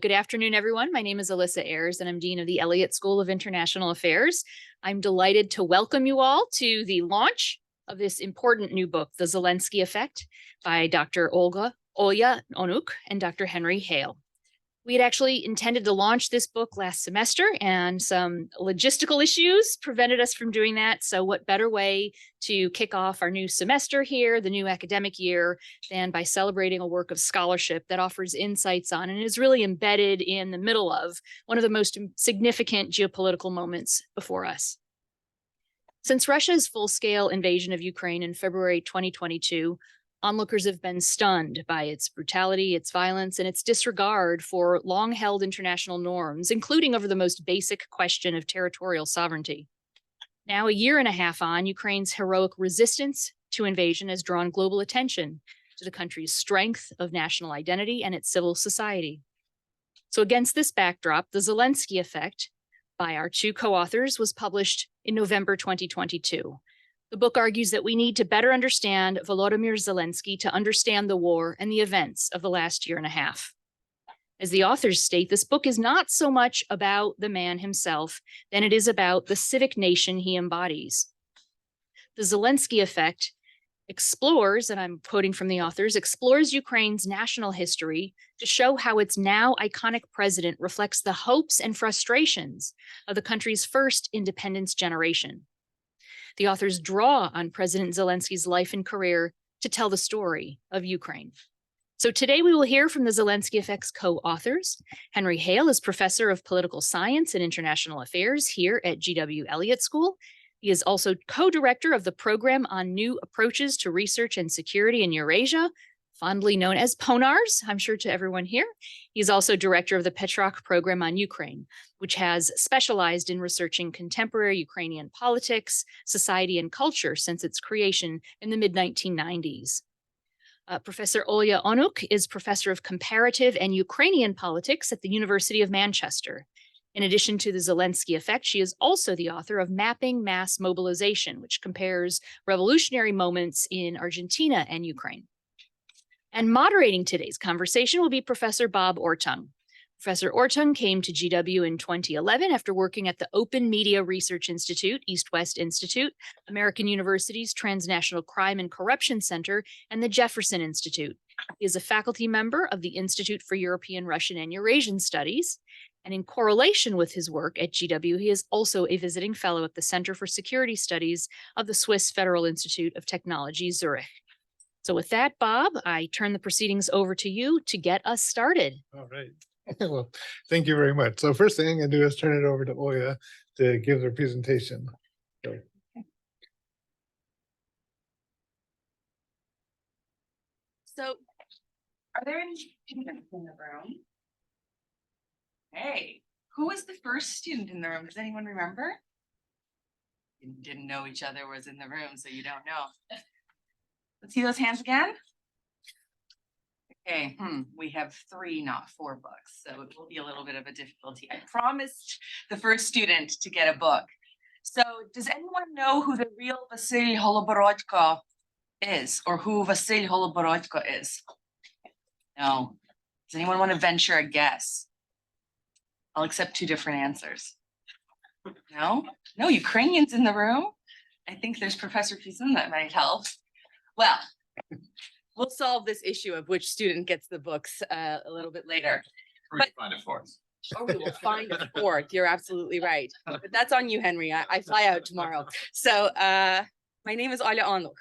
Good afternoon, everyone. My name is Alyssa Ayers, and I'm Dean of the Elliott School of International Affairs. I'm delighted to welcome you all to the launch of this important new book, The Zelensky Effect, by Dr. Olga Onuch and Dr. Henry Hale. We had actually intended to launch this book last semester, and some logistical issues prevented us from doing that. So what better way to kick off our new semester here, the new academic year, than by celebrating a work of scholarship that offers insights on and is really embedded in the middle of one of the most significant geopolitical moments before us. Since Russia's full-scale invasion of Ukraine in February 2022, onlookers have been stunned by its brutality, its violence, and its disregard for long-held international norms, including over the most basic question of territorial sovereignty. Now, a year and a half on, Ukraine's heroic resistance to invasion has drawn global attention to the country's strength of national identity and its civil society. So against this backdrop, The Zelensky Effect, by our two co-authors, was published in November 2022. The book argues that we need to better understand Volodymyr Zelensky to understand the war and the events of the last year and a half. As the authors state, this book is not so much about the man himself than it is about the civic nation he embodies. The Zelensky Effect explores, and I'm quoting from the authors, explores Ukraine's national history to show how its now iconic president reflects the hopes and frustrations of the country's first independence generation. The authors draw on President Zelensky's life and career to tell the story of Ukraine. So today we will hear from the Zelensky Effect's co-authors. Henry Hale is professor of political science and international affairs here at GW Elliott School. He is also co-director of the program on new approaches to research and security in Eurasia, fondly known as PONARS, I'm sure to everyone here. He's also director of the Petrarch program on Ukraine, which has specialized in researching contemporary Ukrainian politics, society, and culture since its creation in the mid-1990s. Professor Olga Onuch is professor of comparative and Ukrainian politics at the University of Manchester. In addition to the Zelensky Effect, she is also the author of Mapping Mass Mobilization, which compares revolutionary moments in Argentina and Ukraine. And moderating today's conversation will be Professor Bob Ortung. Professor Ortung came to GW in 2011 after working at the Open Media Research Institute, East-West Institute, American University's Transnational Crime and Corruption Center, and the Jefferson Institute. He is a faculty member of the Institute for European, Russian, and Eurasian Studies. And in correlation with his work at GW, he is also a visiting fellow at the Center for Security Studies of the Swiss Federal Institute of Technology, Zurich. So with that, Bob, I turn the proceedings over to you to get us started. All right. Well, thank you very much. So first thing I'm going to do is turn it over to Olga to give their presentation. So are there any students in the room? Hey, who was the first student in the room? Does anyone remember? You didn't know each other was in the room, so you don't know. Let's see those hands again. Okay, we have 3, not 4 books, so it will be a little bit of a difficulty. I promised the first student to get a book. So does anyone know who the real Vasyl Holoborodko is, or who Vasyl Holoborodko is? No. Does anyone want to venture a guess? I'll accept 2 different answers. No? No Ukrainians in the room? I think there's Professor Pizun that might help. Well, we'll solve this issue of which student gets the books a little bit later. Or we find a fourth. Or we will find a fourth. You're absolutely right. But that's on you, Henry. I fly out tomorrow. So my name is Olga Onuch.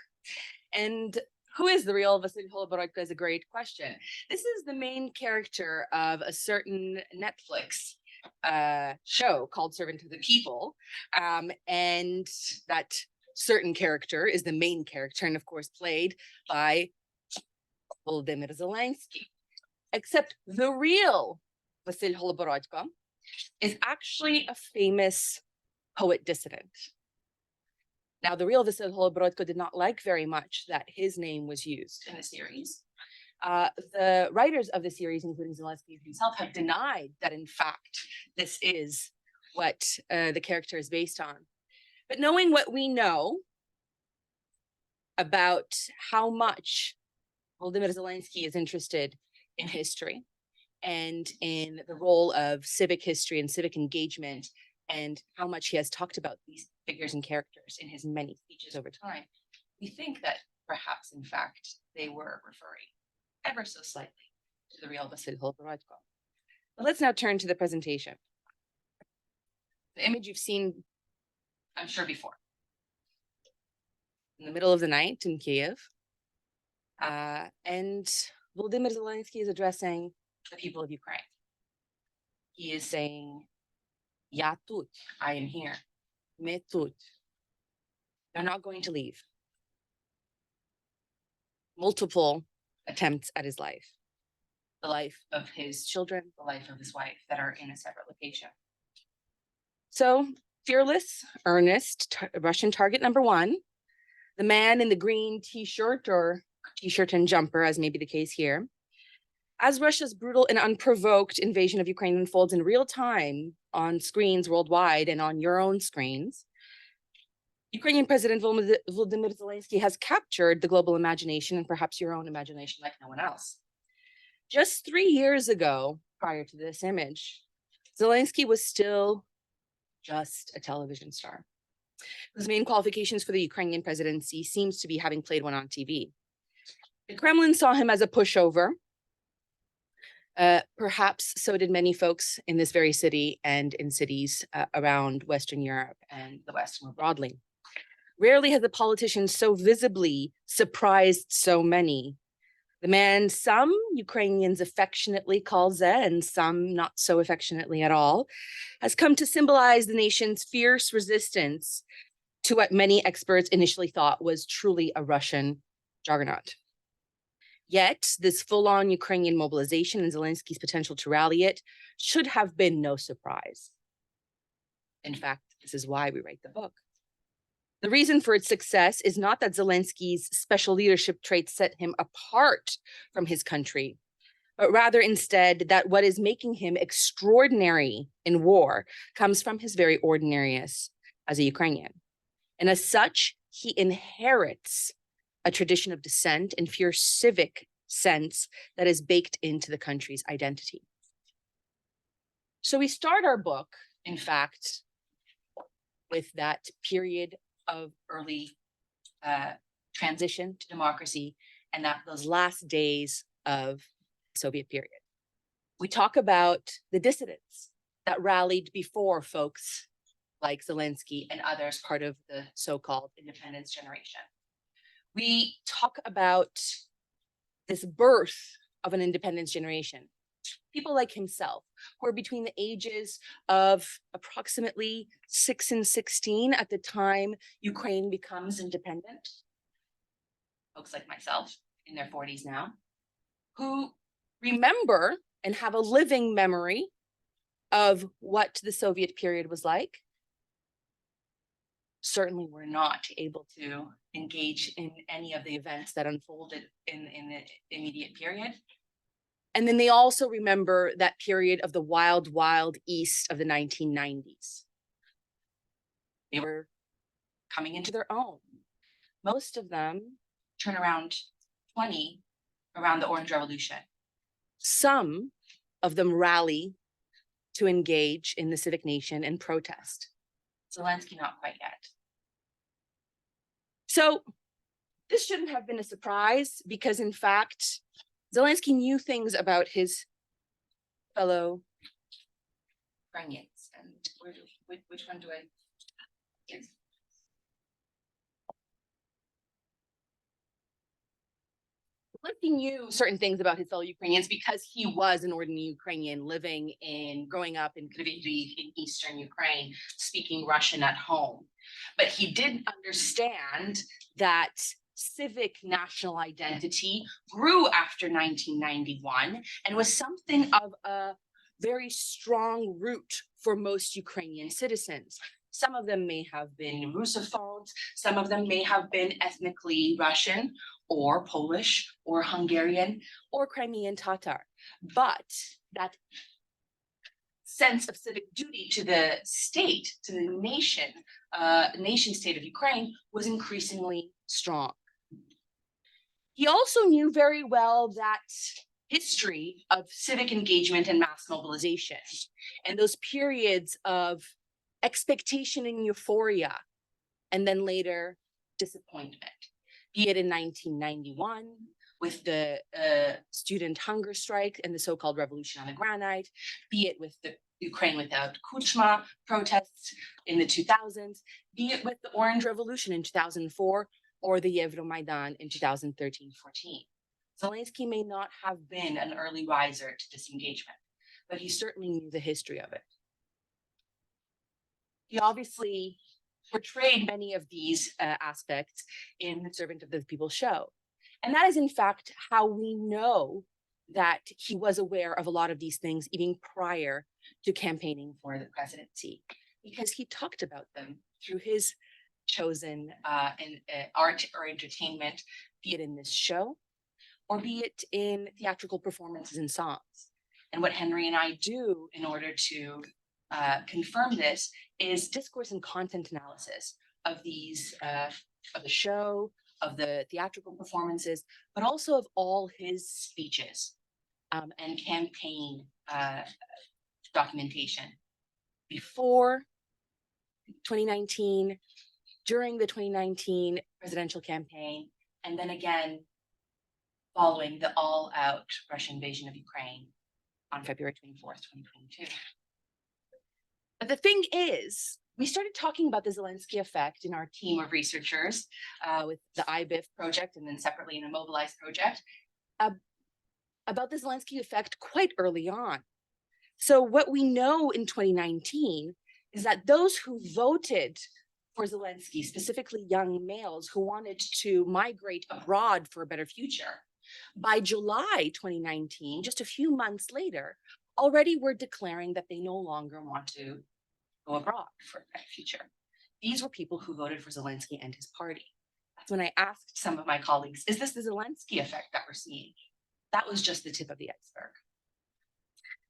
And who is the real Vasyl Holoborodko is a great question. This is the main character of a certain Netflix show called Servant of the People. And that certain character is the main character, and of course played by Volodymyr Zelensky. Except the real Vasyl Holoborodko is actually a famous poet dissident. Now, the real Vasyl Holoborodko did not like very much that his name was used in the series. The writers of the series, including Zelensky himself, have denied that, in fact, this is what the character is based on. But knowing what we know about how much Volodymyr Zelensky is interested in history and in the role of civic history and civic engagement, and how much he has talked about these figures and characters in his many speeches over time, we think that perhaps, in fact, they were referring ever so slightly to the real Vasily Holoborodko. But let's now turn to the presentation. The image you've seen, I'm sure, before. In the middle of the night in Kiev, and Volodymyr Zelensky is addressing the people of Ukraine. He is saying, "Ya tut, I am here. Me tut." They're not going to leave. Multiple attempts at his life, the life of his children, the life of his wife, that are in a separate location. So, fearless, earnest, Russian target number one, the man in the green t-shirt or t-shirt and jumper, as may be the case here. As Russia's brutal and unprovoked invasion of Ukraine unfolds in real time on screens worldwide and on your own screens, Ukrainian President Volodymyr Zelensky has captured the global imagination and perhaps your own imagination like no one else. Just 3 years ago, prior to this image, Zelensky was still just a television star. His main qualifications for the Ukrainian presidency seems to be having played one on TV. The Kremlin saw him as a pushover. Perhaps so did many folks in this very city and in cities around Western Europe and the West more broadly. Rarely has a politician so visibly surprised so many. The man some Ukrainians affectionately call Ze and some not so affectionately at all, has come to symbolize the nation's fierce resistance to what many experts initially thought was truly a Russian juggernaut. Yet, this full-on Ukrainian mobilization and Zelensky's potential to rally it should have been no surprise. In fact, this is why we write the book. The reason for its success is not that Zelensky's special leadership traits set him apart from his country, but rather instead that what is making him extraordinary in war comes from his very ordinariness as a Ukrainian. And as such, he inherits a tradition of dissent and fierce civic sense that is baked into the country's identity. So we start our book, in fact, with that period of early transition to democracy and those last days of the Soviet period. We talk about the dissidents that rallied before folks like Zelensky and others part of the so-called independence generation. We talk about this birth of an independence generation. People like himself, who are between the ages of approximately 6 and 16 at the time Ukraine becomes independent. Folks like myself in their 40s now, who remember and have a living memory of what the Soviet period was like. Certainly were not able to engage in any of the events that unfolded in the immediate period. And then they also remember that period of the wild, wild east of the 1990s. They were coming into their own. Most of them turn around 20 around the Orange Revolution. Some of them rally to engage in the civic nation and protest. Zelensky, not quite yet. So this shouldn't have been a surprise because, in fact, Zelensky knew things about his fellow Ukrainians. And which one do I give? Zelensky knew certain things about his fellow Ukrainians because he was an ordinary Ukrainian growing up in Lviv in Eastern Ukraine, speaking Russian at home. But he did understand that civic national identity grew after 1991 and was something of a very strong root for most Ukrainian citizens. Some of them may have been Russophones, some of them may have been ethnically Russian or Polish or Hungarian or Crimean Tatar. But that sense of civic duty to the state, to the nation state of Ukraine was increasingly strong. He also knew very well that history of civic engagement and mass mobilization, and those periods of expectation and euphoria, and then later disappointment, be it in 1991 with the student hunger strike and the so-called revolution on the granite, be it with the Ukraine without Kuchma protests in the 2000s, be it with the Orange Revolution in 2004 or the Euromaidan in 2013-14. Zelensky may not have been an early riser to disengagement, but he certainly knew the history of it. He obviously portrayed many of these aspects in the Servant of the People show. And that is, in fact, how we know that he was aware of a lot of these things even prior to campaigning for the presidency, because he talked about them through his chosen art or entertainment, be it in this show or be it in theatrical performances and songs. And what Henry and I do in order to confirm this is discourse and content analysis of these, of the show, of the theatrical performances, but also of all his speeches and campaign documentation before 2019, during the 2019 presidential campaign, and then again following the all-out Russian invasion of Ukraine on February 24th, 2022. But the thing is, we started talking about the Zelensky effect in our team of researchers with the IBIF project and then separately in the Mobilize project about the Zelensky effect quite early on. So what we know in 2019 is that those who voted for Zelensky, specifically young males who wanted to migrate abroad for a better future, by July 2019, just a few months later, already were declaring that they no longer want to go abroad for a better future. These were people who voted for Zelensky and his party. That's when I asked some of my colleagues, is this the Zelensky effect that we're seeing? That was just the tip of the iceberg.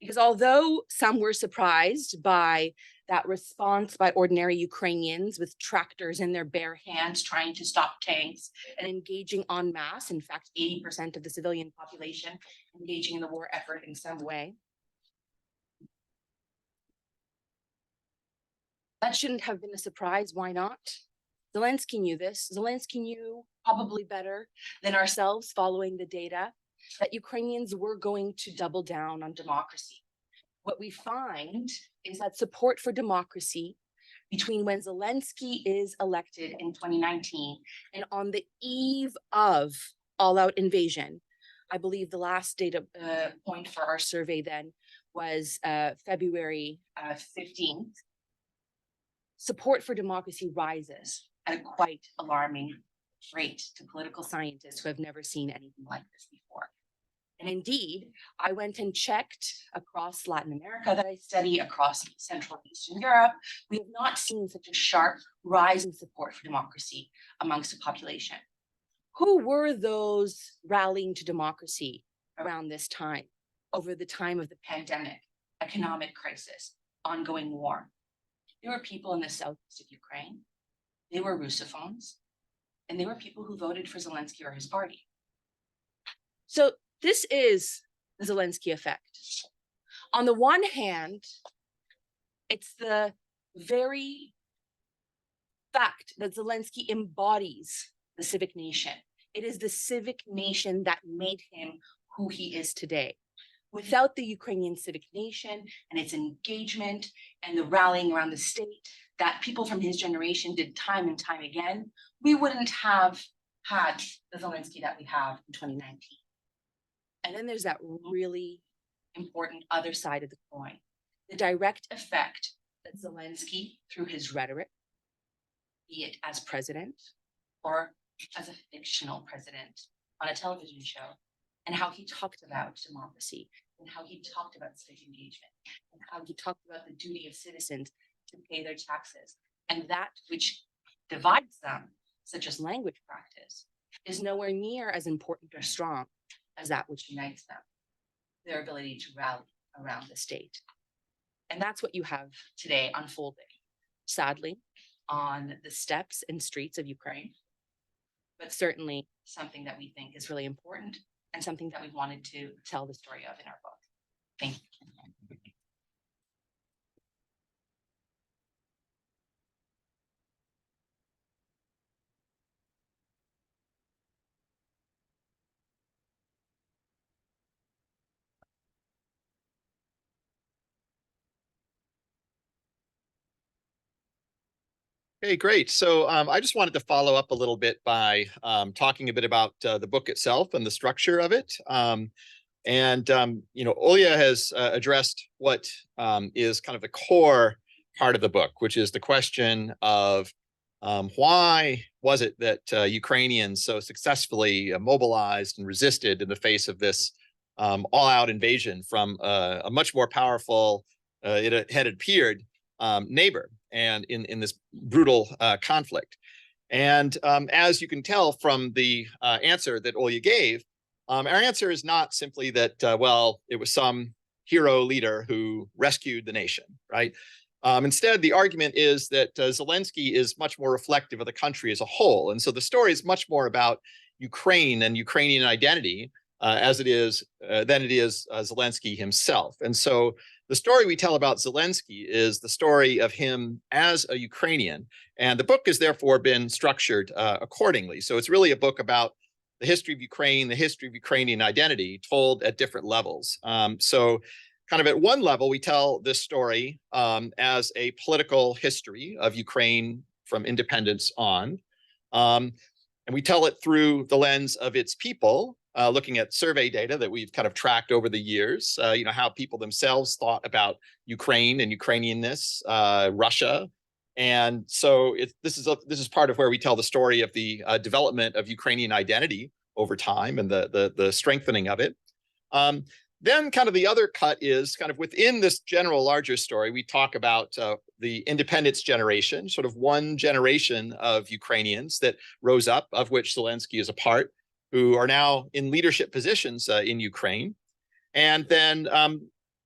Because although some were surprised by that response by ordinary Ukrainians with tractors in their bare hands trying to stop tanks and engaging en masse, in fact, 80% of the civilian population engaging in the war effort in some way, that shouldn't have been a surprise. Why not? Zelensky knew this. Zelensky knew probably better than ourselves following the data that Ukrainians were going to double down on democracy. What we find is that support for democracy between when Zelensky is elected in 2019 and on the eve of all-out invasion. I believe the last data point for our survey then was February 15th. Support for democracy rises at a quite alarming rate to political scientists who have never seen anything like this before. And indeed, I went and checked across Latin America that I study, across Central and Eastern Europe. We have not seen such a sharp rise in support for democracy amongst the population. Who were those rallying to democracy around this time, over the time of the pandemic, economic crisis, ongoing war? There were people in the southeast of Ukraine. They were Russophones, and they were people who voted for Zelensky or his party. So this is the Zelensky effect. On the one hand, it's the very fact that Zelensky embodies the civic nation. It is the civic nation that made him who he is today. Without the Ukrainian civic nation and its engagement and the rallying around the state that people from his generation did time and time again, we wouldn't have had the Zelensky that we have in 2019. And then there's that really important other side of the coin, the direct effect that Zelensky, through his rhetoric, be it as president or as a fictional president on a television show, and how he talked about democracy, and how he talked about civic engagement, and how he talked about the duty of citizens to pay their taxes, and that which divides them, such as language practice, is nowhere near as important or strong as that which unites them, their ability to rally around the state. And that's what you have today unfolding, sadly, on the steppes and streets of Ukraine, but certainly something that we think is really important and something that we wanted to tell the story of in our book. Thank you. Okay, great. So I just wanted to follow up a little bit by talking a bit about the book itself and the structure of it. Olga has addressed what is kind of the core part of the book, which is the question of why was it that Ukrainians so successfully mobilized and resisted in the face of this all-out invasion from a much more powerful, it had appeared, neighbor, and in this brutal conflict. And as you can tell from the answer that Olga gave, our answer is not simply that, well, it was some hero leader who rescued the nation, right? Instead, the argument is that Zelensky is much more reflective of the country as a whole. And so the story is much more about Ukraine and Ukrainian identity than it is Zelensky himself. And so the story we tell about Zelensky is the story of him as a Ukrainian. And the book has therefore been structured accordingly. So it's really a book about the history of Ukraine, the history of Ukrainian identity told at different levels. So kind of at one level, we tell this story as a political history of Ukraine from independence on. And we tell it through the lens of its people, looking at survey data that we've kind of tracked over the years, how people themselves thought about Ukraine and Ukrainianness, Russia. And so this is part of where we tell the story of the development of Ukrainian identity over time and the strengthening of it. Then kind of the other cut is kind of within this general larger story, we talk about the independence generation, sort of one generation of Ukrainians that rose up, of which Zelensky is a part, who are now in leadership positions in Ukraine. And then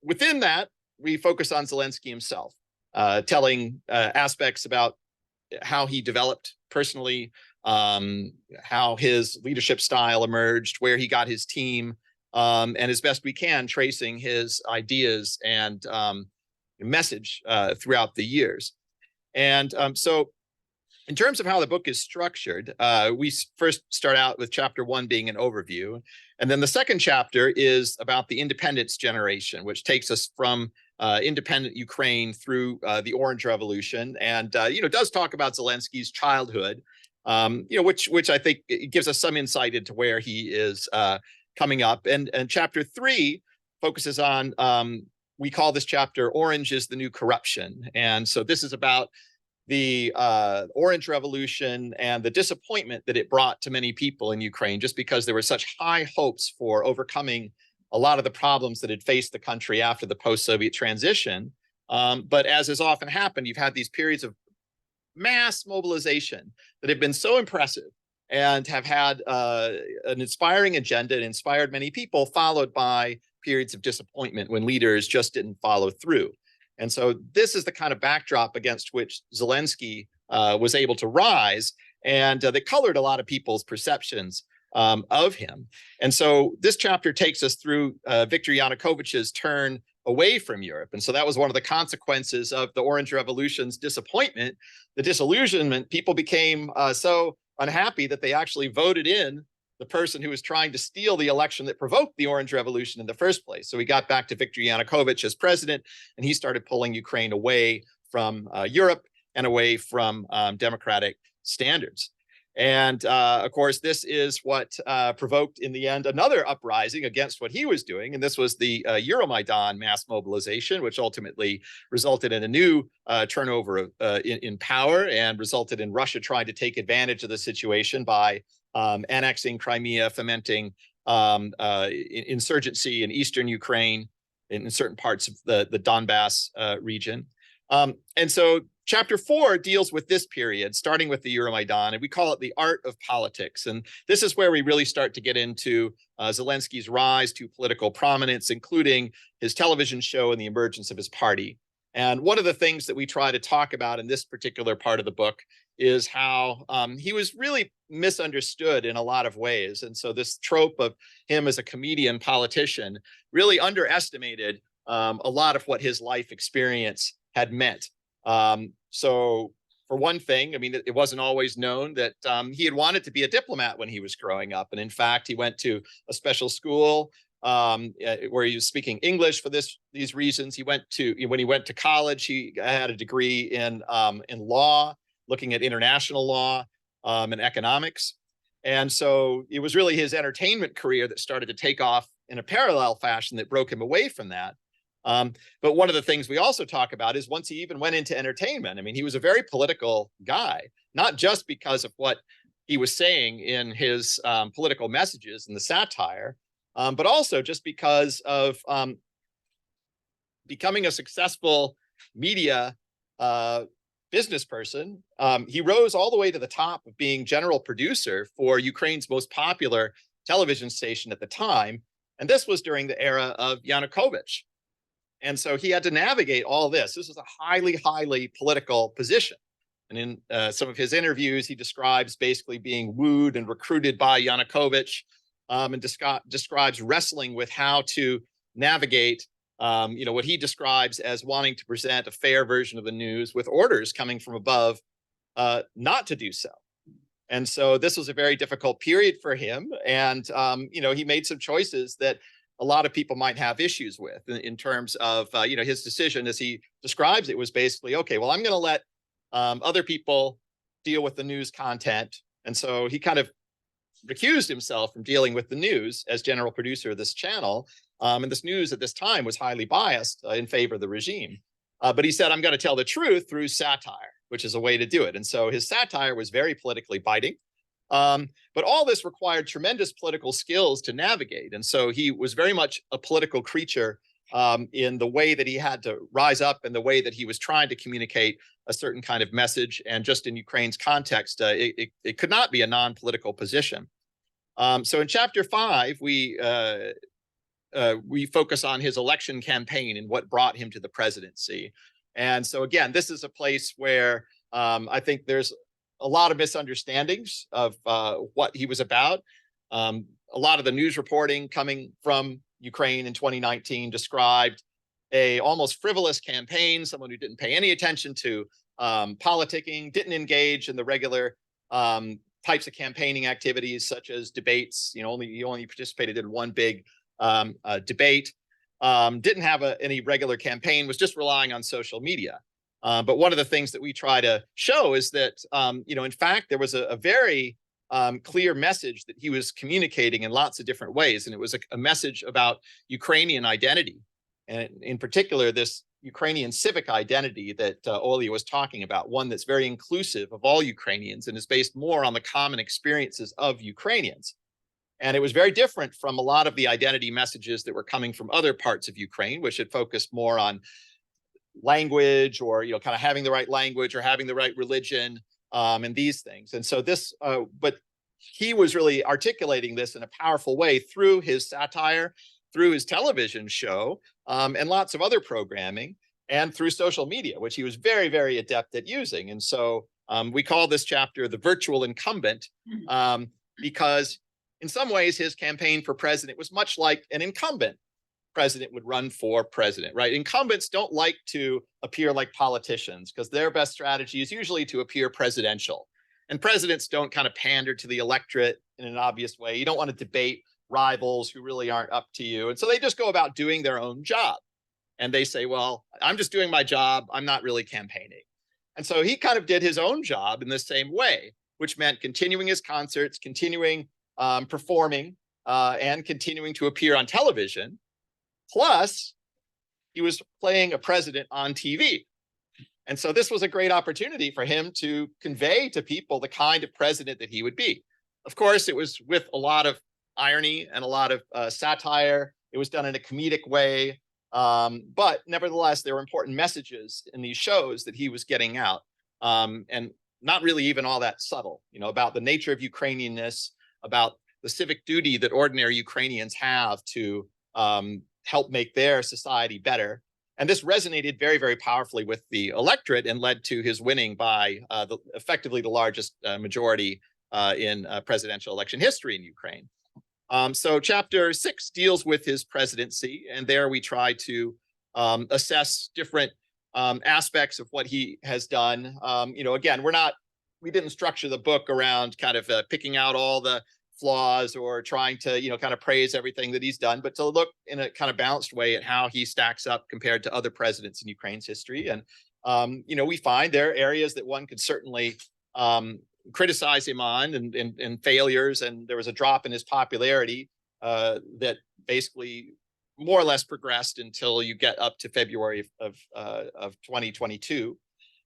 within that, we focus on Zelensky himself, telling aspects about how he developed personally, how his leadership style emerged, where he got his team, and as best we can, tracing his ideas and message throughout the years. And so in terms of how the book is structured, we first start out with chapter 1 being an overview. And then the second chapter is about the independence generation, which takes us from independent Ukraine through the Orange Revolution, and does talk about Zelensky's childhood, which I think gives us some insight into where he is coming up. And chapter 3 focuses on, we call this chapter Orange is the New Corruption. And so this is about the Orange Revolution and the disappointment that it brought to many people in Ukraine, just because there were such high hopes for overcoming a lot of the problems that had faced the country after the post-Soviet transition. But as has often happened, you've had these periods of mass mobilization that have been so impressive and have had an inspiring agenda and inspired many people, followed by periods of disappointment when leaders just didn't follow through. And so this is the kind of backdrop against which Zelensky was able to rise, and that colored a lot of people's perceptions of him. And so this chapter takes us through Viktor Yanukovych's turn away from Europe. And so that was one of the consequences of the Orange Revolution's disappointment, the disillusionment. People became so unhappy that they actually voted in the person who was trying to steal the election that provoked the Orange Revolution in the first place. So we got back to Viktor Yanukovych as president, and he started pulling Ukraine away from Europe and away from democratic standards. And of course, this is what provoked in the end another uprising against what he was doing. And this was the Euromaidan mass mobilization, which ultimately resulted in a new turnover in power and resulted in Russia trying to take advantage of the situation by annexing Crimea, fomenting insurgency in eastern Ukraine, in certain parts of the Donbass region. And so chapter 4 deals with this period, starting with the Euromaidan, and we call it the art of politics. And this is where we really start to get into Zelensky's rise to political prominence, including his television show and the emergence of his party. And one of the things that we try to talk about in this particular part of the book is how he was really misunderstood in a lot of ways. And so this trope of him as a comedian politician really underestimated a lot of what his life experience had meant. So for one thing, I mean, it wasn't always known that he had wanted to be a diplomat when he was growing up. And in fact, he went to a special school where he was speaking English for these reasons. When he went to college, he had a degree in law, looking at international law and economics. And so it was really his entertainment career that started to take off in a parallel fashion that broke him away from that. But one of the things we also talk about is once he even went into entertainment, I mean, he was a very political guy, not just because of what he was saying in his political messages and the satire, but also just because of becoming a successful media business person. He rose all the way to the top of being general producer for Ukraine's most popular television station at the time. And this was during the era of Yanukovych. And so he had to navigate all this. This was a highly, highly political position. And in some of his interviews, he describes basically being wooed and recruited by Yanukovych, and describes wrestling with how to navigate, what he describes as wanting to present a fair version of the news with orders coming from above not to do so. And so this was a very difficult period for him. And, he made some choices that a lot of people might have issues with in terms of, his decision, as he describes it, was basically, okay, well, I'm going to let other people deal with the news content. And so he kind of recused himself from dealing with the news as general producer of this channel. And this news at this time was highly biased in favor of the regime. But he said, I'm going to tell the truth through satire, which is a way to do it. And so his satire was very politically biting. But all this required tremendous political skills to navigate. And so he was very much a political creature in the way that he had to rise up and the way that he was trying to communicate a certain kind of message. And just in Ukraine's context, it could not be a non-political position. So in chapter 5, we focus on his election campaign and what brought him to the presidency. And so again, this is a place where I think there's a lot of misunderstandings of what he was about. A lot of the news reporting coming from Ukraine in 2019 described a almost frivolous campaign, someone who didn't pay any attention to politicking, didn't engage in the regular types of campaigning activities such as debates. He only participated in one big debate, didn't have any regular campaign, was just relying on social media. But one of the things that we try to show is that, in fact, there was a very clear message that he was communicating in lots of different ways. And it was a message about Ukrainian identity. And in particular, this Ukrainian civic identity that Olga was talking about, one that's very inclusive of all Ukrainians and is based more on the common experiences of Ukrainians. And it was very different from a lot of the identity messages that were coming from other parts of Ukraine, which had focused more on language or, kind of having the right language or having the right religion and these things. And so but he was really articulating this in a powerful way through his satire, through his television show, and lots of other programming, and through social media, which he was very, very adept at using. And so we call this chapter the virtual incumbent, because in some ways his campaign for president was much like an incumbent president would run for president, right? Incumbents don't like to appear like politicians because their best strategy is usually to appear presidential. And presidents don't kind of pander to the electorate in an obvious way. You don't want to debate rivals who really aren't up to you. And so they just go about doing their own job. And they say, well, I'm just doing my job. I'm not really campaigning. And so he kind of did his own job in the same way, which meant continuing his concerts, continuing performing, and continuing to appear on television. Plus, he was playing a president on TV. And so this was a great opportunity for him to convey to people the kind of president that he would be. Of course, it was with a lot of irony and a lot of satire. It was done in a comedic way. But nevertheless, there were important messages in these shows that he was getting out, and not really even all that subtle, about the nature of Ukrainianness, about the civic duty that ordinary Ukrainians have to help make their society better, And this resonated very, very powerfully with the electorate and led to his winning by effectively the largest majority in presidential election history in Ukraine. So chapter 6 deals with his presidency, and there we try to assess different aspects of what he has done. Again, we didn't structure the book around kind of picking out all the flaws or trying to, kind of praise everything that he's done, but to look in a kind of balanced way at how he stacks up compared to other presidents in Ukraine's history. And, we find there are areas that one could certainly criticize him on and failures. And there was a drop in his popularity that basically more or less progressed until you get up to February of 2022.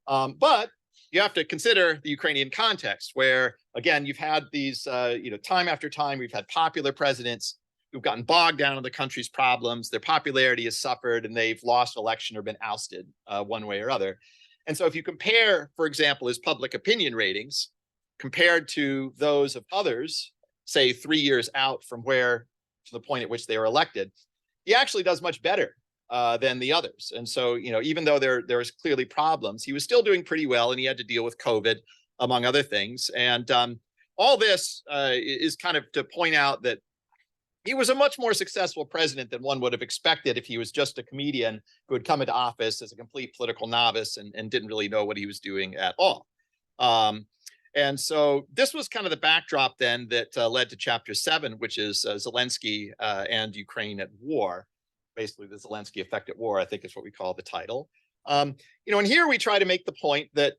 But you have to consider the Ukrainian context where, again, you've had these, time after time, we've had popular presidents who've gotten bogged down in the country's problems. Their popularity has suffered and they've lost election or been ousted one way or other. And so if you compare, for example, his public opinion ratings compared to those of others, say 3 years out from to the point at which they were elected, he actually does much better than the others. And so, even though there was clearly problems, he was still doing pretty well, and he had to deal with COVID, among other things. And all this is kind of to point out that he was a much more successful president than one would have expected if he was just a comedian who had come into office as a complete political novice and didn't really know what he was doing at all. And so this was kind of the backdrop then that led to chapter 7, which is Zelensky and Ukraine at war. Basically, the Zelensky Effect at war, I think is what we call the title. And here we try to make the point that,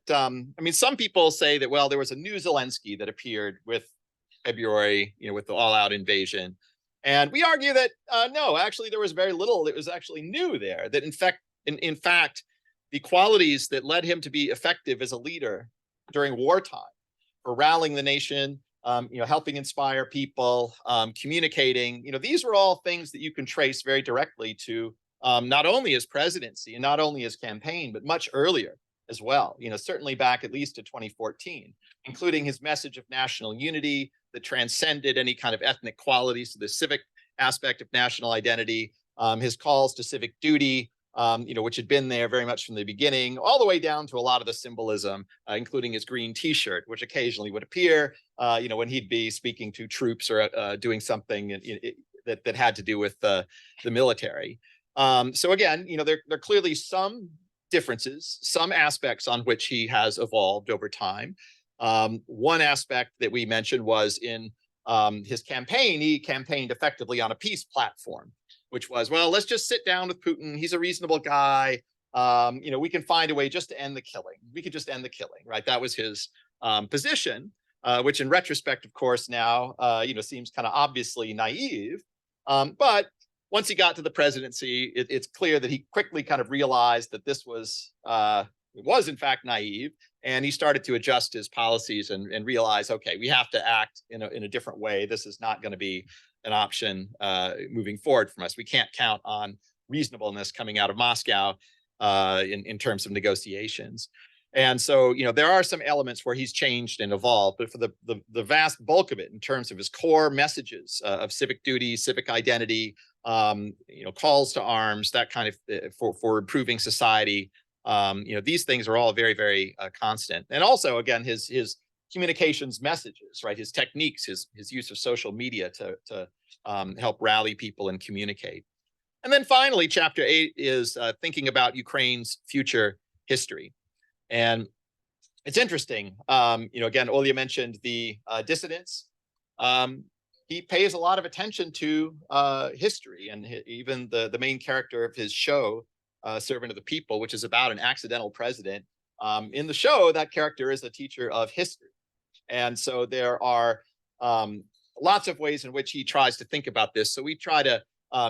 some people say that, well, there was a new Zelensky that appeared with February, with the all-out invasion. And we argue that, no, actually, there was very little that was actually new there, that in fact, the qualities that led him to be effective as a leader during wartime, for rallying the nation, helping inspire people, communicating, these were all things that you can trace very directly to not only his presidency and not only his campaign, but much earlier as well, certainly back at least to 2014, including his message of national unity that transcended any kind of ethnic qualities to the civic aspect of national identity, his calls to civic duty, which had been there very much from the beginning, all the way down to a lot of the symbolism, including his green T-shirt, which occasionally would appear, when he'd be speaking to troops or doing something that had to do with the military. So again, there are clearly some differences, some aspects on which he has evolved over time. One aspect that we mentioned was in his campaign, he campaigned effectively on a peace platform, which was, well, let's just sit down with Putin. He's a reasonable guy. We can find a way just to end the killing. We could just end the killing, right? That was his position, which in retrospect, of course, now, seems kind of obviously naive. But once he got to the presidency, it's clear that he quickly kind of realized that this was in fact naive. And he started to adjust his policies and realize, okay, we have to act in a different way. This is not going to be an option moving forward from us. We can't count on reasonableness coming out of Moscow in terms of negotiations. And so, there are some elements where he's changed and evolved, but for the vast bulk of it, in terms of his core messages of civic duty, civic identity, calls to arms, that kind of for improving society, these things are all very, very constant. And also, again, his communications messages, right? His techniques, his use of social media to help rally people and communicate. And then finally, chapter 8 is thinking about Ukraine's future history. And it's interesting. Again, Olga mentioned the dissidents. He pays a lot of attention to history, and even the main character of his show, Servant of the People, which is about an accidental president. In the show, that character is a teacher of history. And so there are lots of ways in which he tries to think about this. So we try to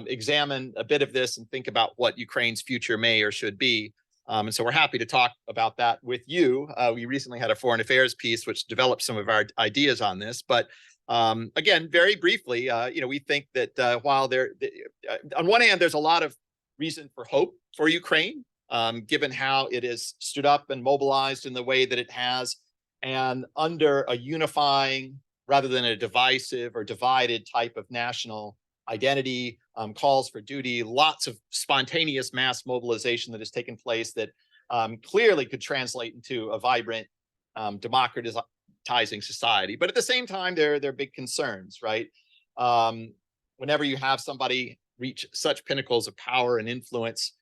examine a bit of this and think about what Ukraine's future may or should be. And so we're happy to talk about that with you. We recently had a foreign affairs piece which developed some of our ideas on this. But again, very briefly, we think that while on one hand, there's a lot of reason for hope for Ukraine, given how it has stood up and mobilized in the way that it has, and under a unifying rather than a divisive or divided type of national identity, calls for duty, lots of spontaneous mass mobilization that has taken place that clearly could translate into a vibrant, democratizing society. But at the same time, there are big concerns, right? Whenever you have somebody reach such pinnacles of power and influence,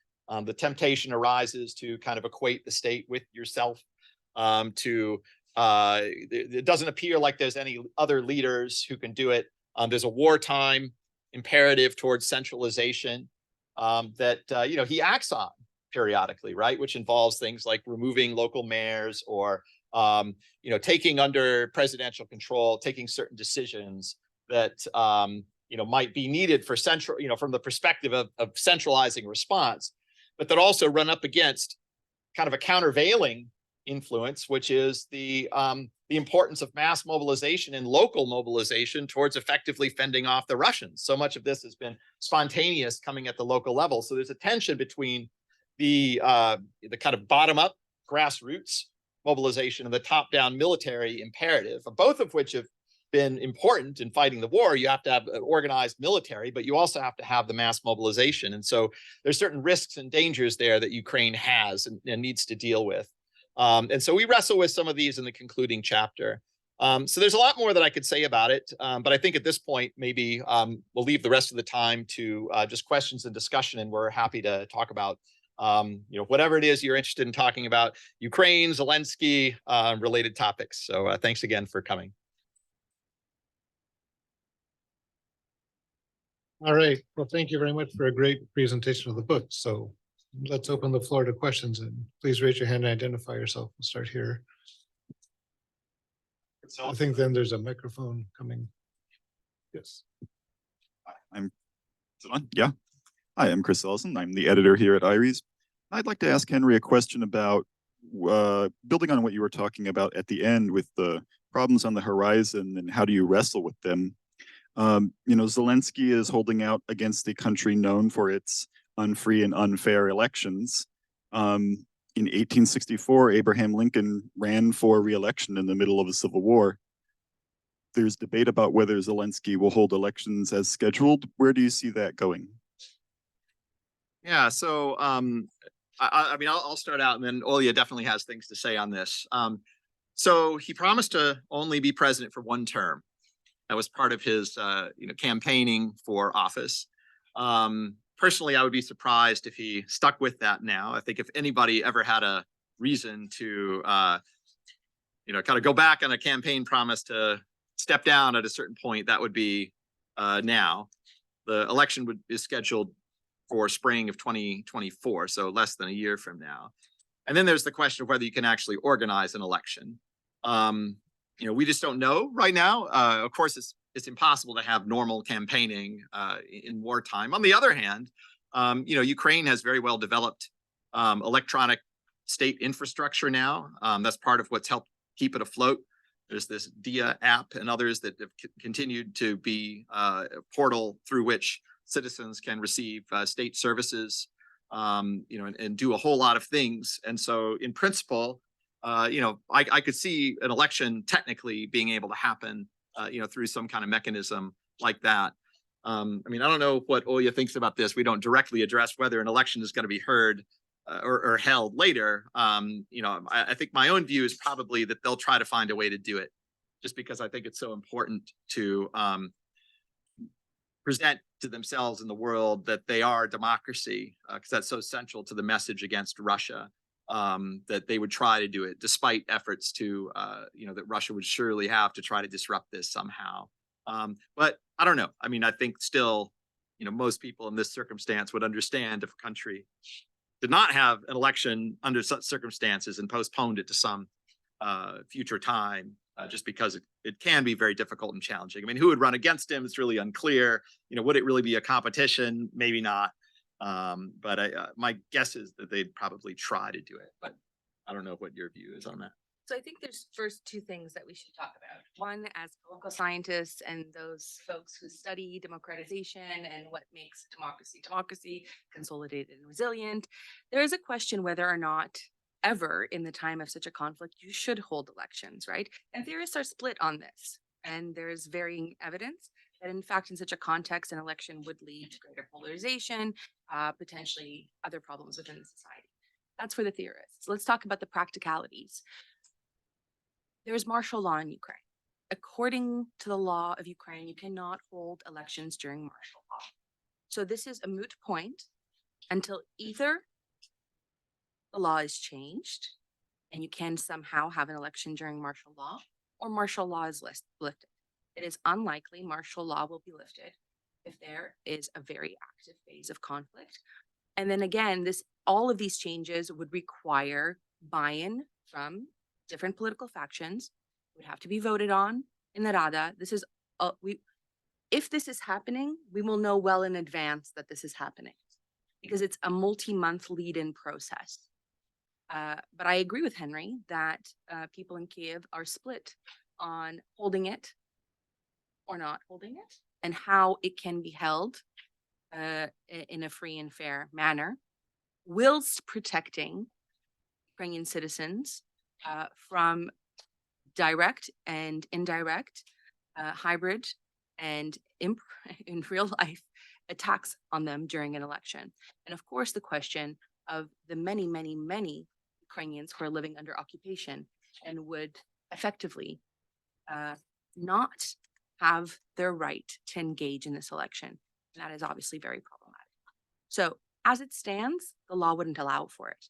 the temptation arises to kind of equate the state with yourself. It doesn't appear like there's any other leaders who can do it. There's a wartime imperative towards centralization that he acts on periodically, right? Which involves things like removing local mayors or taking under presidential control, taking certain decisions that might be needed for central, from the perspective of centralizing response, but that also run up against kind of a countervailing influence, which is the importance of mass mobilization and local mobilization towards effectively fending off the Russians. So much of this has been spontaneous coming at the local level. So there's a tension between the kind of bottom-up grassroots mobilization and the top-down military imperative, both of which have been important in fighting the war. You have to have an organized military, but you also have to have the mass mobilization. And so there's certain risks and dangers there that Ukraine has and needs to deal with. And so we wrestle with some of these in the concluding chapter. So there's a lot more that I could say about it, but I think at this point, maybe we'll leave the rest of the time to just questions and discussion, and we're happy to talk about whatever it is you're interested in talking about, Ukraine, Zelensky, related topics. So thanks again for coming. All right. Well, thank you very much for a great presentation of the book. So let's open the floor to questions, and please raise your hand and identify yourself. We'll start here. I think then there's a microphone coming. Yes. Is it on? Yeah. Hi, I'm Chris Ellison. I'm the editor here at IRES. I'd like to ask Henry a question about building on what you were talking about at the end with the problems on the horizon and how do you wrestle with them. Zelensky is holding out against a country known for its unfree and unfair elections. In 1864, Abraham Lincoln ran for re-election in the middle of a civil war. There's debate about whether Zelensky will hold elections as scheduled. Where do you see that going? Yeah, so I'll start out, and then Olga definitely has things to say on this. So he promised to only be president for one term. That was part of his campaigning for office. Personally, I would be surprised if he stuck with that now. I think if anybody ever had a reason to kind of go back on a campaign promise to step down at a certain point, that would be now. The election is scheduled for spring of 2024, so less than a year from now. And then there's the question of whether you can actually organize an election. We just don't know right now. Of course, it's impossible to have normal campaigning in wartime. On the other hand, Ukraine has very well developed electronic state infrastructure now. That's part of what's helped keep it afloat. There's this DIA app and others that have continued to be a portal through which citizens can receive state services, and do a whole lot of things. And so in principle, I could see an election technically being able to happen, through some kind of mechanism like that. I don't know what Olga thinks about this. We don't directly address whether an election is going to be heard or held later. I think my own view is probably that they'll try to find a way to do it, just because I think it's so important to present to themselves in the world that they are a democracy, because that's so central to the message against Russia. That they would try to do it despite efforts to, that Russia would surely have to try to disrupt this somehow. But I don't know. I think still, most people in this circumstance would understand if a country did not have an election under such circumstances and postponed it to some future time, just because it can be very difficult and challenging. Who would run against him? It's really unclear. Would it really be a competition? Maybe not. But my guess is that they'd probably try to do it, but I don't know what your view is on that. So I think there's first two things that we should talk about. One, as political scientists and those folks who study democratization and what makes democracy, consolidated and resilient, there is a question whether or not ever in the time of such a conflict, you should hold elections, right? And theorists are split on this. And there's varying evidence that in fact, in such a context, an election would lead to greater polarization, potentially other problems within the society. That's for the theorists. Let's talk about the practicalities. There's martial law in Ukraine. According to the law of Ukraine, you cannot hold elections during martial law. So this is a moot point until either the law is changed and you can somehow have an election during martial law, or martial law is lifted. It is unlikely martial law will be lifted if there is a very active phase of conflict. And then again, all of these changes would require buy-in from different political factions. It would have to be voted on in the Rada. This is if this is happening, we will know well in advance that this is happening because it's a multi-month lead-in process. But I agree with Henry that people in Kiev are split on holding it or not holding it, and how it can be held in a free and fair manner, whilst protecting Ukrainian citizens from direct and indirect, hybrid and in real life attacks on them during an election. And of course, the question of the many, many, many Ukrainians who are living under occupation and would effectively not have their right to engage in this election. And that is obviously very problematic. So as it stands, the law wouldn't allow for it.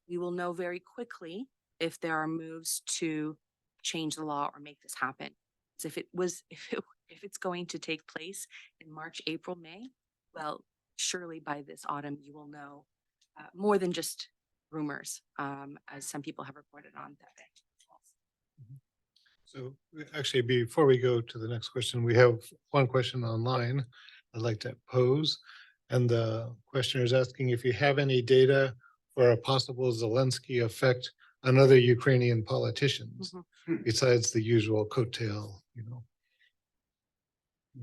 We will know very quickly if there are moves to change the law or make this happen. So if it's going to take place in March, April, May, well, surely by this autumn, you will know more than just rumors, as some people have reported on that day. So actually, before we go to the next question, we have one question online I'd like to pose. And the questioner is asking if you have any data for a possible Zelensky effect on other Ukrainian politicians, besides the usual coattail,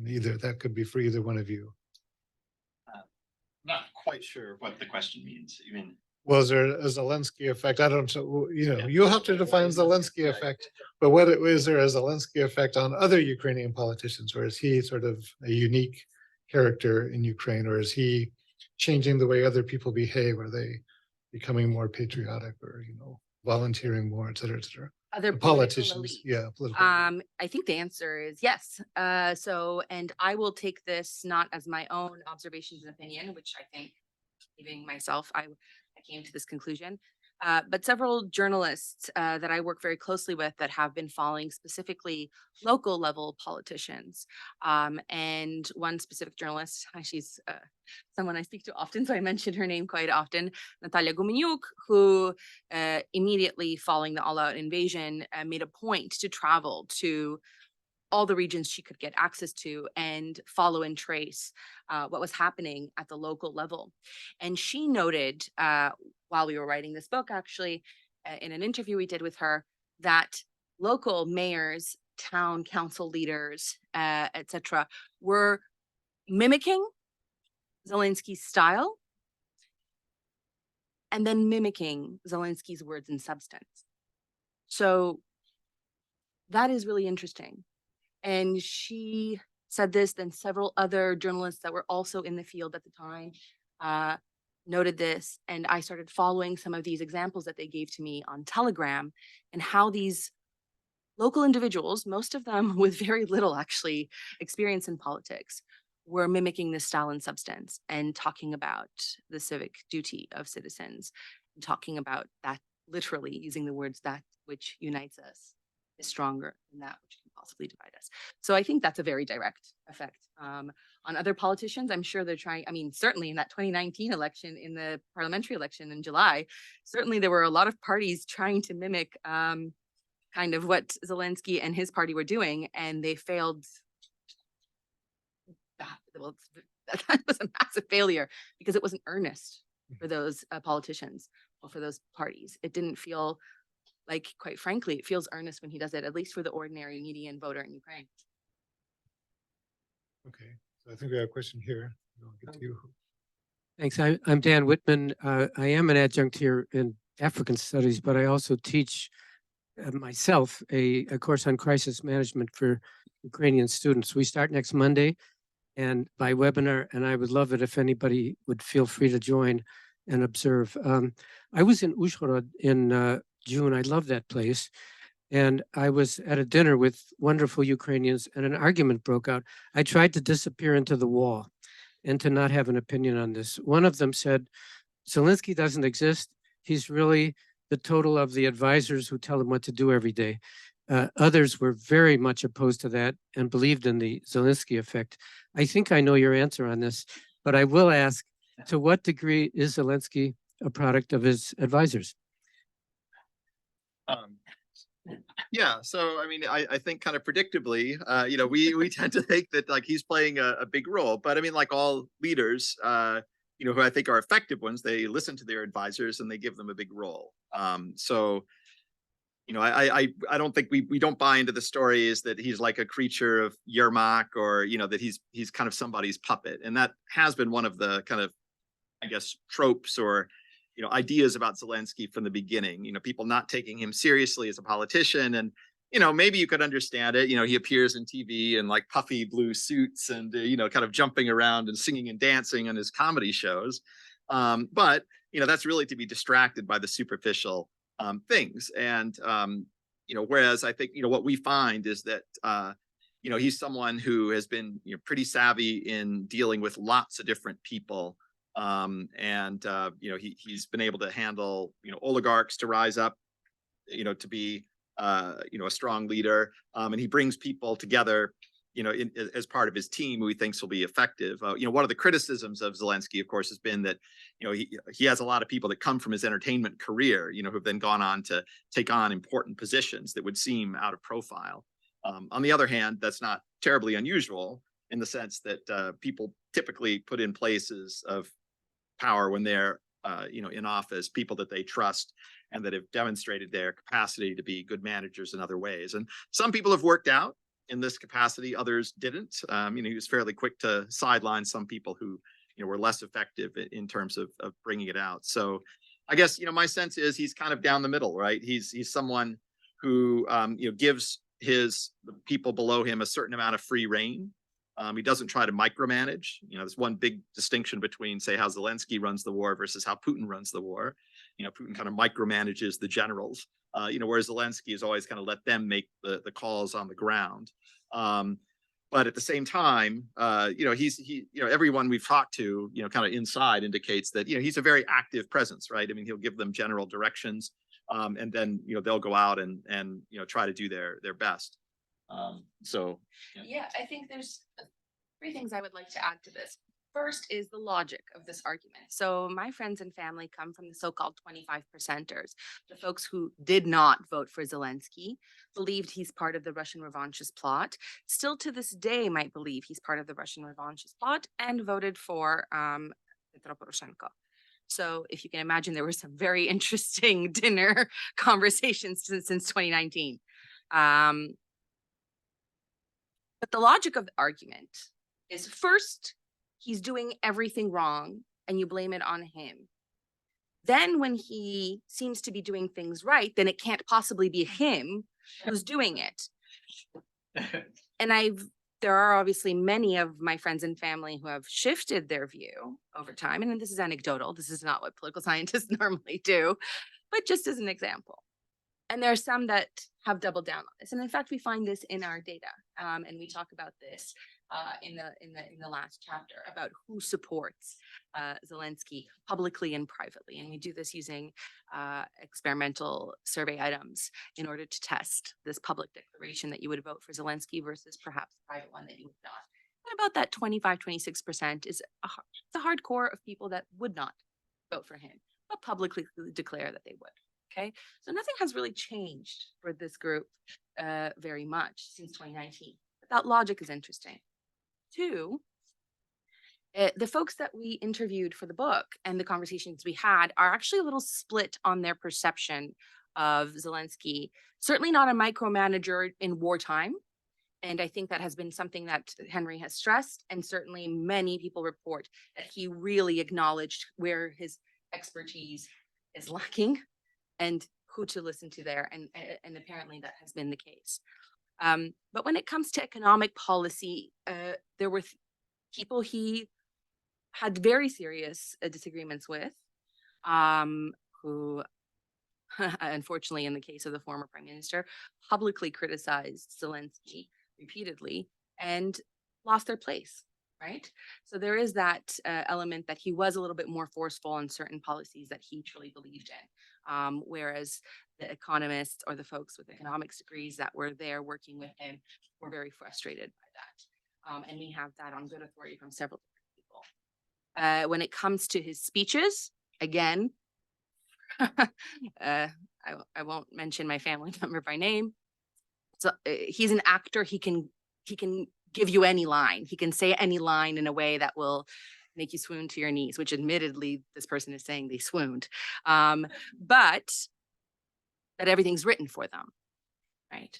Either that could be for either one of you. Not quite sure what the question means. You mean? Was there a Zelensky effect? I don't know, you'll have to define Zelensky effect, but is there a Zelensky effect on other Ukrainian politicians, or is he sort of a unique character in Ukraine, or is he changing the way other people behave? Are they becoming more patriotic or, volunteering more, et cetera, et cetera? Other Politicians, yeah. I think the answer is yes. And I will take this not as my own observations and opinion, which I think, leaving myself, I came to this conclusion. But several journalists that I work very closely with that have been following specifically local level politicians. And one specific journalist, she's someone I speak to often, so I mention her name quite often, Natalia Gumenyuk, who immediately following the all-out invasion made a point to travel to all the regions she could get access to and follow and trace what was happening at the local level. And she noted while we were writing this book, actually, in an interview we did with her, that local mayors, town council leaders, etc., were mimicking Zelensky's style and then mimicking Zelensky's words and substance. So that is really interesting. And she said this, then several other journalists that were also in the field at the time noted this. And I started following some of these examples that they gave to me on Telegram, and how these local individuals, most of them with very little actually experience in politics, were mimicking this style and substance and talking about the civic duty of citizens, and talking about that, literally using the words, that which unites us is stronger than that which can possibly divide us. So I think that's a very direct effect. On other politicians, I'm sure they're trying, certainly in that 2019 election, in the parliamentary election in July, certainly there were a lot of parties trying to mimic kind of what Zelensky and his party were doing, and they failed. That was a massive failure because it wasn't earnest for those politicians or for those parties. It didn't feel like, quite frankly, it feels earnest when he does it, at least for the ordinary median voter in Ukraine. Okay, so I think we have a question here. I'll get to you. Thanks. I'm Dan Whitman. I am an adjunct here in African studies, but I also teach myself a course on crisis management for Ukrainian students. We start next Monday and by webinar, and I would love it if anybody would feel free to join and observe. I was in Uzhhorod in June. I love that place. And I was at a dinner with wonderful Ukrainians and an argument broke out. I tried to disappear into the wall and to not have an opinion on this. One of them said, Zelensky doesn't exist. He's really the total of the advisors who tell him what to do every day. Others were very much opposed to that and believed in the Zelensky effect. I think I know your answer on this, but I will ask, to what degree is Zelensky a product of his advisors? Yeah, so I mean, I think kind of predictably, we tend to think that like he's playing a big role, but I mean, like all leaders, who I think are effective ones, they listen to their advisors and they give them a big role. I don't think we don't buy into the stories that he's like a creature of Yermak or that he's kind of somebody's puppet, and that has been one of the kind of, I guess, tropes or ideas about Zelensky from the beginning. People not taking him seriously as a politician, and maybe you could understand it. He appears in TV in like puffy blue suits and kind of jumping around and singing and dancing on his comedy shows. But that's really to be distracted by the superficial things. And whereas I think what we find is that he's someone who has been pretty savvy in dealing with lots of different people. He's been able to handle oligarchs to rise up to be a strong leader, and he brings people together as part of his team who he thinks will be effective. One of the criticisms of Zelensky, of course, has been that he has a lot of people that come from his entertainment career, who've then gone on to take on important positions that would seem out of profile. On the other hand, that's not terribly unusual in the sense that people typically put in places of power when they're in office people that they trust and that have demonstrated their capacity to be good managers in other ways. And some people have worked out in this capacity, others didn't. He was fairly quick to sideline some people who were less effective in terms of bringing it out. So I guess my sense is he's kind of down the middle, right? He's someone who gives the people below him a certain amount of free rein. He doesn't try to micromanage. There's one big distinction between, say, how Zelensky runs the war versus how Putin runs the war. Putin kind of micromanages the generals, whereas Zelensky has always kind of let them make the calls on the ground. But at the same time, everyone we've talked to, kind of inside indicates that, he's a very active presence, right? I mean, he'll give them general directions, and then, they'll go out and try to do their best. Yeah, I think there's three things I would like to add to this. First is the logic of this argument. So my friends and family come from the so-called 25%ers, the folks who did not vote for Zelensky, believed he's part of the Russian revanchist plot, still to this day might believe he's part of the Russian revanchist plot, and voted for Petro Poroshenko. So if you can imagine, there were some very interesting dinner conversations since 2019. But the logic of the argument is, first, he's doing everything wrong and you blame it on him. Then when he seems to be doing things right, then it can't possibly be him who's doing it. And there are obviously many of my friends and family who have shifted their view over time. And this is anecdotal. This is not what political scientists normally do, but just as an example. And there are some that have doubled down on this. And in fact, we find this in our data. And we talk about this in the last chapter about who supports Zelensky publicly and privately. And we do this using experimental survey items in order to test this public declaration that you would vote for Zelensky versus perhaps a private one that you would not. And about that 25-26% is the hardcore of people that would not vote for him, but publicly declare that they would. Okay, so nothing has really changed for this group very much since 2019. But that logic is interesting. Two, the folks that we interviewed for the book and the conversations we had are actually a little split on their perception of Zelensky. Certainly not a micromanager in wartime. And I think that has been something that Henry has stressed. And certainly many people report that he really acknowledged where his expertise is lacking and who to listen to there. And apparently that has been the case. But when it comes to economic policy, there were people he had very serious disagreements with, who, unfortunately, in the case of the former prime minister, publicly criticized Zelensky repeatedly and lost their place, right? So there is that element that he was a little bit more forceful on certain policies that he truly believed in, whereas the economists or the folks with economics degrees that were there working with him were very frustrated by that. And we have that on good authority from several different people. When it comes to his speeches, again, I won't mention my family member by name. So he's an actor. He can give you any line. He can say any line in a way that will make you swoon to your knees, which admittedly this person is saying they swooned. But that everything's written for them, right?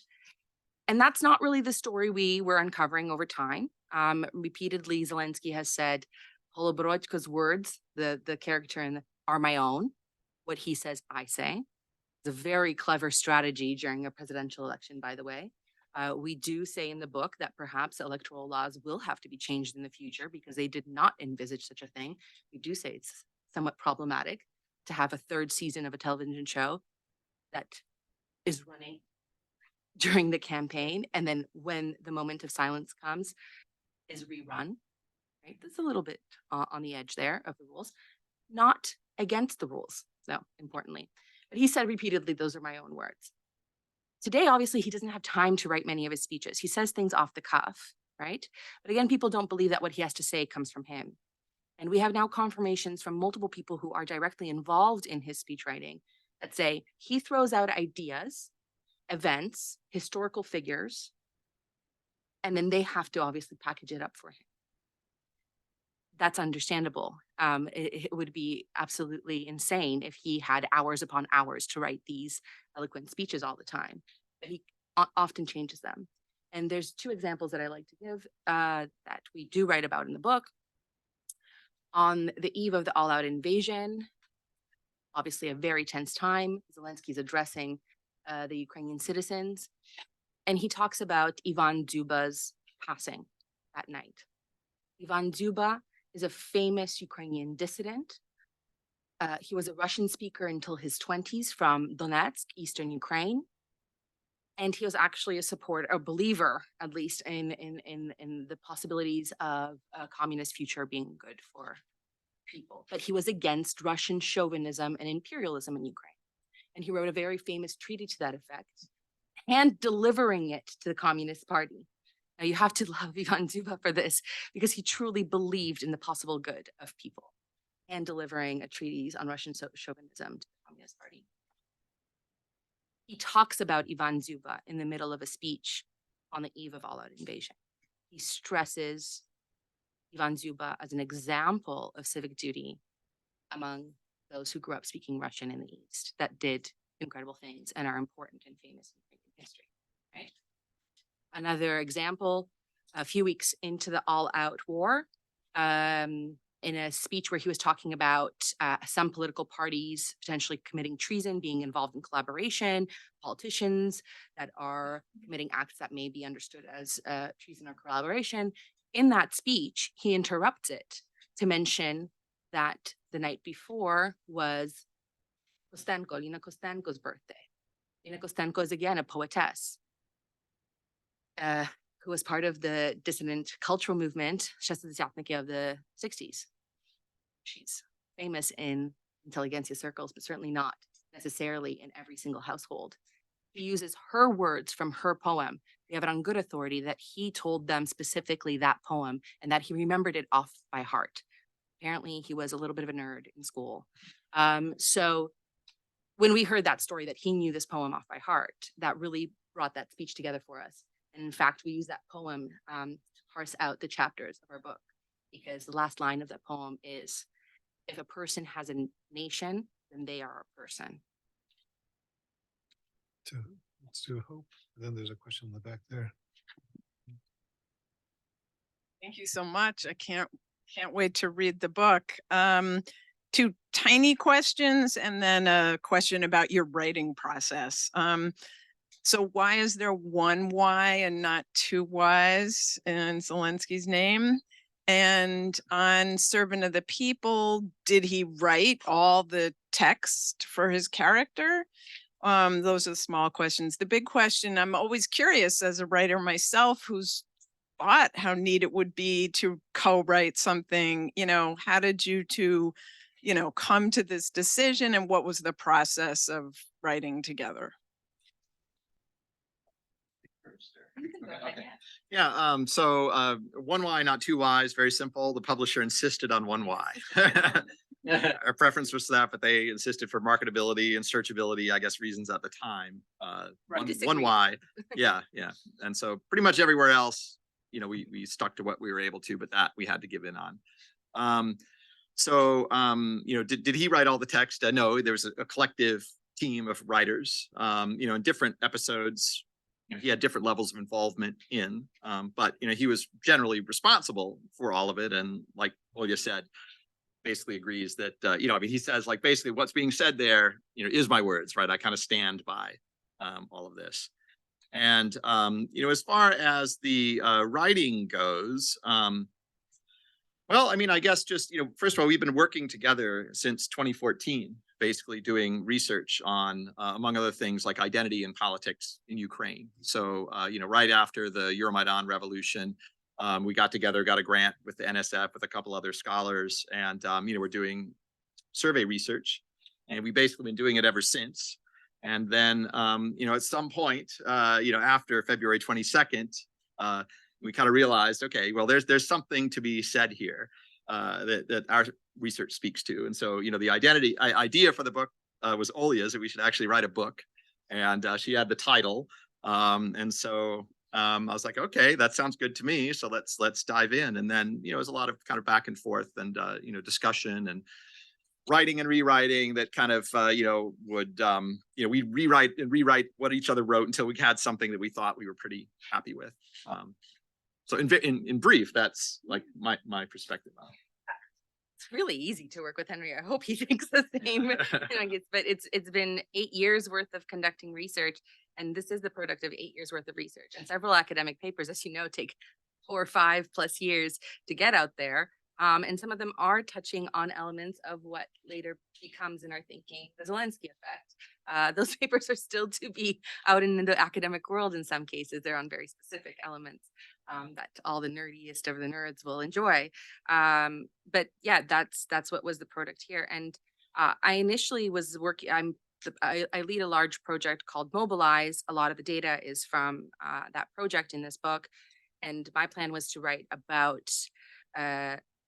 And that's not really the story we were uncovering over time. Repeatedly, Zelensky has said, Holoborodka's words, the character are my own. What he says, I say. It's a very clever strategy during a presidential election, by the way. We do say in the book that perhaps electoral laws will have to be changed in the future because they did not envisage such a thing. We do say it's somewhat problematic to have a third season of a television show that is running during the campaign, and then when the moment of silence comes, is rerun, right? That's a little bit on the edge there of the rules, not against the rules, though, importantly. But he said repeatedly, those are my own words. Today, obviously, he doesn't have time to write many of his speeches. He says things off the cuff, right? But again, people don't believe that what he has to say comes from him. And we have now confirmations from multiple people who are directly involved in his speech writing that say he throws out ideas, events, historical figures, and then they have to obviously package it up for him. That's understandable. It would be absolutely insane if he had hours upon hours to write these eloquent speeches all the time. But he often changes them. And there's two examples that I like to give that we do write about in the book. On the eve of the all-out invasion, obviously a very tense time, Zelensky's addressing the Ukrainian citizens, and he talks about Ivan Dzuba's passing that night. Ivan Dzuba is a famous Ukrainian dissident. He was a Russian speaker until his 20s from Donetsk, Eastern Ukraine. And he was actually a believer, at least, in the possibilities of a communist future being good for people. But he was against Russian chauvinism and imperialism in Ukraine. And he wrote a very famous treaty to that effect, and delivering it to the Communist Party. Now, you have to love Ivan Dzuba for this, because he truly believed in the possible good of people, and delivering a treatise on Russian chauvinism to the Communist Party. He talks about Ivan Dzuba in the middle of a speech on the eve of all-out invasion. He stresses Ivan Dzuba as an example of civic duty among those who grew up speaking Russian in the East that did incredible things and are important and famous in history, right? Another example, a few weeks into the all-out war, in a speech where he was talking about some political parties potentially committing treason, being involved in collaboration, politicians that are committing acts that may be understood as treason or collaboration. In that speech, he interrupts it to mention that the night before was Kostenko, Lina Kostenko's birthday. Lina Kostenko is, again, a poetess who was part of the dissident cultural movement, Shestadesiatniki, of the 60s. She's famous in intelligentsia circles, but certainly not necessarily in every single household. He uses her words from her poem. We have it on good authority that he told them specifically that poem and that he remembered it off by heart. Apparently, he was a little bit of a nerd in school. So when we heard that story that he knew this poem off by heart, that really brought that speech together for us. And in fact, we use that poem to parse out the chapters of our book, because the last line of that poem is, if a person has a nation, then they are a person. Let's do hope. And then there's a question in the back there. Thank you so much. I can't wait to read the book. Two tiny questions and then a question about your writing process. So why is there one Y and not two Ys in Zelensky's name? And on Servant of the People, did he write all the text for his character? Those are the small questions. The big question, I'm always curious as a writer myself, who's thought how neat it would be to co-write something, how did you two, come to this decision, and what was the process of writing together? Yeah, one Y, not two Ys, very simple. The publisher insisted on one Y. Our preference was that, but they insisted for marketability and searchability, I guess, reasons at the time. One Y, yeah. And so pretty much everywhere else, we stuck to what we were able to, but that we had to give in on. Did he write all the text? No, there was a collective team of writers, in different episodes. He had different levels of involvement in, but he was generally responsible for all of it. And like Olga said, basically agrees that he says, like, basically what's being said there, is my words, right? I kind of stand by all of this. And as far as the writing goes, I guess just first of all, we've been working together since 2014. Basically doing research on, among other things, like identity and politics in Ukraine. So, right after the Euromaidan revolution, we got together, got a grant with the NSF with a couple other scholars, and, we're doing survey research, and we've basically been doing it ever since. And then, at some point, after February 22nd, we kind of realized, okay, well, there's something to be said here. That our research speaks to. And so, the idea for the book was Olga's, that we should actually write a book. And she had the title. And so I was like, okay, that sounds good to me. So let's dive in. And then, it was a lot of kind of back and forth and, discussion and writing and rewriting that kind of, we rewrite what each other wrote until we had something that we thought we were pretty happy with. So in brief, that's like my perspective on it. It's really easy to work with Henry. I hope he thinks the same. But it's been 8 years worth of conducting research, and this is the product of 8 years worth of research. And several academic papers, as you know, take 4 or 5+ years to get out there. And some of them are touching on elements of what later becomes in our thinking the Zelensky effect. Those papers are still to be out in the academic world in some cases. They're on very specific elements that all the nerdiest of the nerds will enjoy. But yeah, that's what was the product here. And I initially was working, I lead a large project called Mobilize. A lot of the data is from that project in this book. And my plan was to write about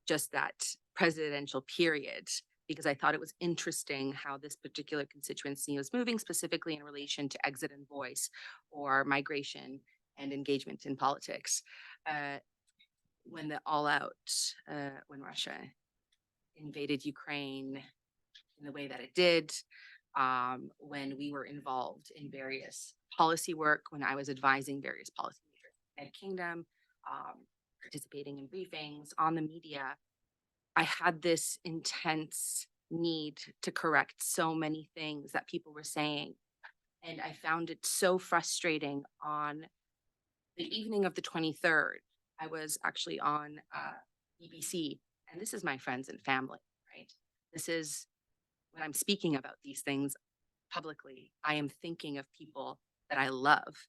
just that presidential period, because I thought it was interesting how this particular constituency was moving, specifically in relation to exit and voice, or migration and engagement in politics. When the when Russia invaded Ukraine in the way that it did, when we were involved in various policy work, when I was advising various policymakers in the United Kingdom, participating in briefings on the media, I had this intense need to correct so many things that people were saying. And I found it so frustrating. On the evening of the 23rd, I was actually on BBC, and this is my friends and family, right? This is when I'm speaking about these things publicly, I am thinking of people that I love.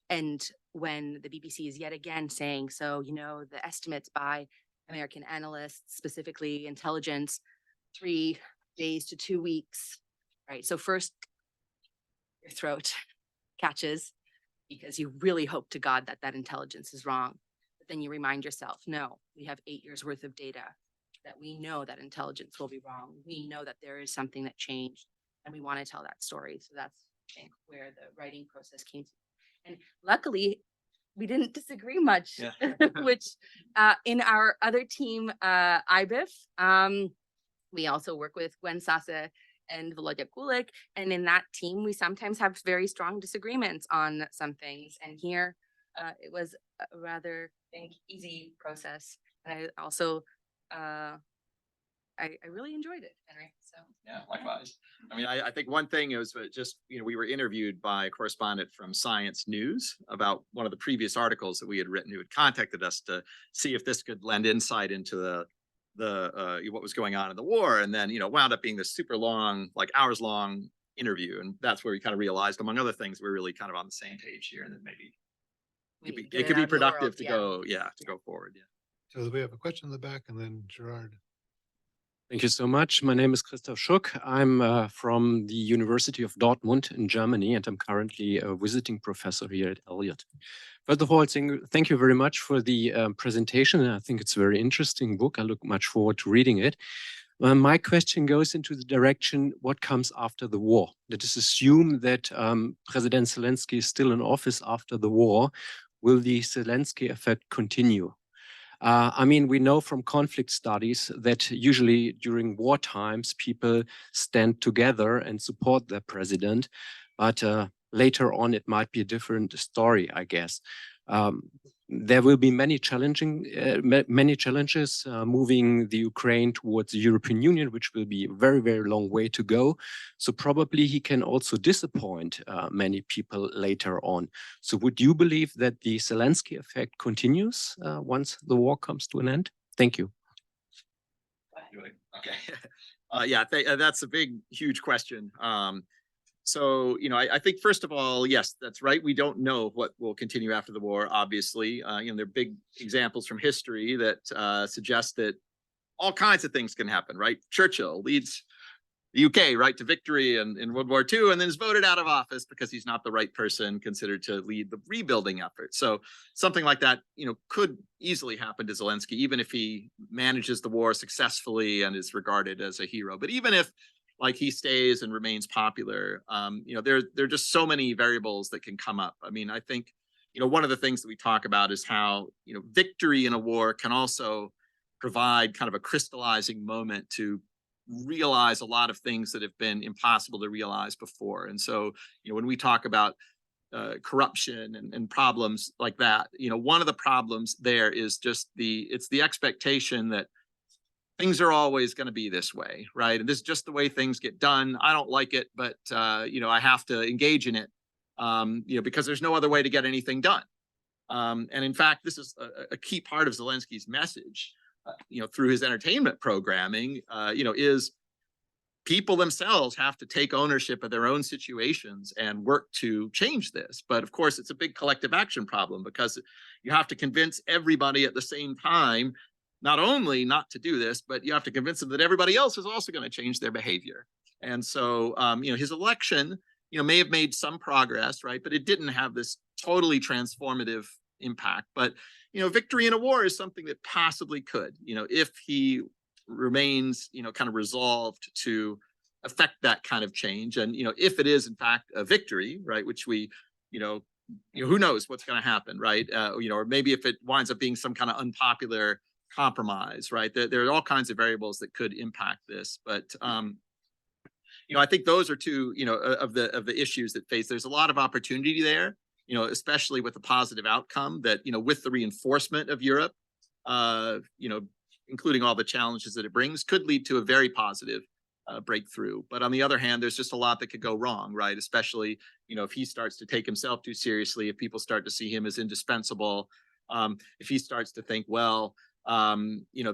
And when the BBC is yet again saying, so, the estimates by American analysts, specifically intelligence, 3 days to 2 weeks, right? So first, your throat catches because you really hope to God that that intelligence is wrong. But then you remind yourself, no, we have 8 years worth of data that we know that intelligence will be wrong. We know that there is something that changed, and we want to tell that story. So that's, I think, where the writing process came to. And luckily, we didn't disagree much, which in our other team, IBIF, we also work with Gwen Sasa and Volodya Kulik. And in that team, we sometimes have very strong disagreements on some things. And here, it was a rather, I think, easy process. And I also I really enjoyed it, Henry. So Yeah, likewise. I mean, I think one thing is just, we were interviewed by a correspondent from Science News about one of the previous articles that we had written, who had contacted us to see if this could lend insight into what was going on in the war. And then, wound up being this super long, like hours long interview. And that's where we kind of realized, among other things, we're really kind of on the same page here. And then maybe it could be productive to go forward. Yeah. So we have a question in the back and then Gerard. Thank you so much. My name is Christoph Schuck. I'm from the University of Dortmund in Germany, and I'm currently a visiting professor here at Elliott. First of all, thank you very much for the presentation. I think it's a very interesting book. I look much forward to reading it. My question goes into the direction, what comes after the war? Let us assume that President Zelensky is still in office after the war. Will the Zelensky effect continue? I mean, we know from conflict studies that usually during war times, people stand together and support their president, but later on, it might be a different story, I guess. There will be many challenges moving the Ukraine towards the European Union, which will be a very, very long way to go. So probably he can also disappoint many people later on. So would you believe that the Zelensky effect continues once the war comes to an end? Thank you. Okay. Yeah, that's a big, huge question. So, I think, first of all, yes, that's right. We don't know what will continue after the war, obviously. There are big examples from history that suggest that all kinds of things can happen, right? Churchill leads the UK, right, to victory in World War II, and then is voted out of office because he's not the right person considered to lead the rebuilding effort. So something like that, could easily happen to Zelensky, even if he manages the war successfully and is regarded as a hero. But even if he stays and remains popular, there are just so many variables that can come up. I mean, I think, one of the things that we talk about is how, victory in a war can also provide kind of a crystallizing moment to realize a lot of things that have been impossible to realize before. And so, when we talk about corruption and problems like that, one of the problems there is just it's the expectation that things are always going to be this way, right? And this is just the way things get done. I don't like it, but I have to engage in it, because there's no other way to get anything done. And in fact, this is a key part of Zelensky's message, through his entertainment programming, is people themselves have to take ownership of their own situations and work to change this. But of course, it's a big collective action problem because you have to convince everybody at the same time, not only not to do this, but you have to convince them that everybody else is also going to change their behavior. And so, his election, may have made some progress, right? But it didn't have this totally transformative impact. But, victory in a war is something that possibly could, if he remains, kind of resolved to affect that kind of change. And, if it is in fact a victory, right, which we, who knows what's going to happen, right? Or maybe if it winds up being some kind of unpopular compromise, right? There are all kinds of variables that could impact this, but I think those are two, of the issues that face. There's a lot of opportunity there, especially with a positive outcome that, with the reinforcement of Europe, including all the challenges that it brings, could lead to a very positive breakthrough. But on the other hand, there's just a lot that could go wrong, right? Especially, if he starts to take himself too seriously, if people start to see him as indispensable, if he starts to think, well,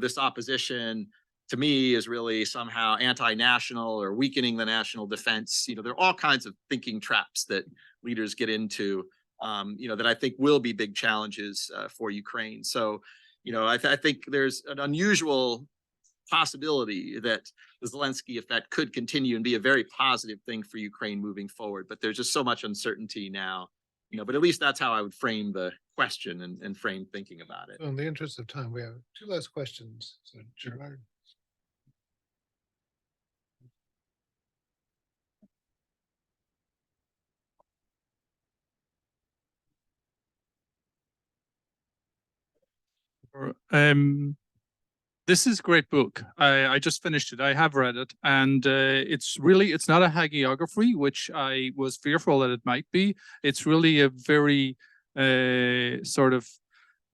this opposition to me is really somehow anti-national or weakening the national defense. There are all kinds of thinking traps that leaders get into, that I think will be big challenges for Ukraine. So, I think there's an unusual possibility that the Zelensky effect could continue and be a very positive thing for Ukraine moving forward. But there's just so much uncertainty now, but at least that's how I would frame the question and frame thinking about it. So in the interest of time, we have two last questions. So Gerard. This is a great book. I just finished it. I have read it, and it's not a hagiography, which I was fearful that it might be. It's really a very sort of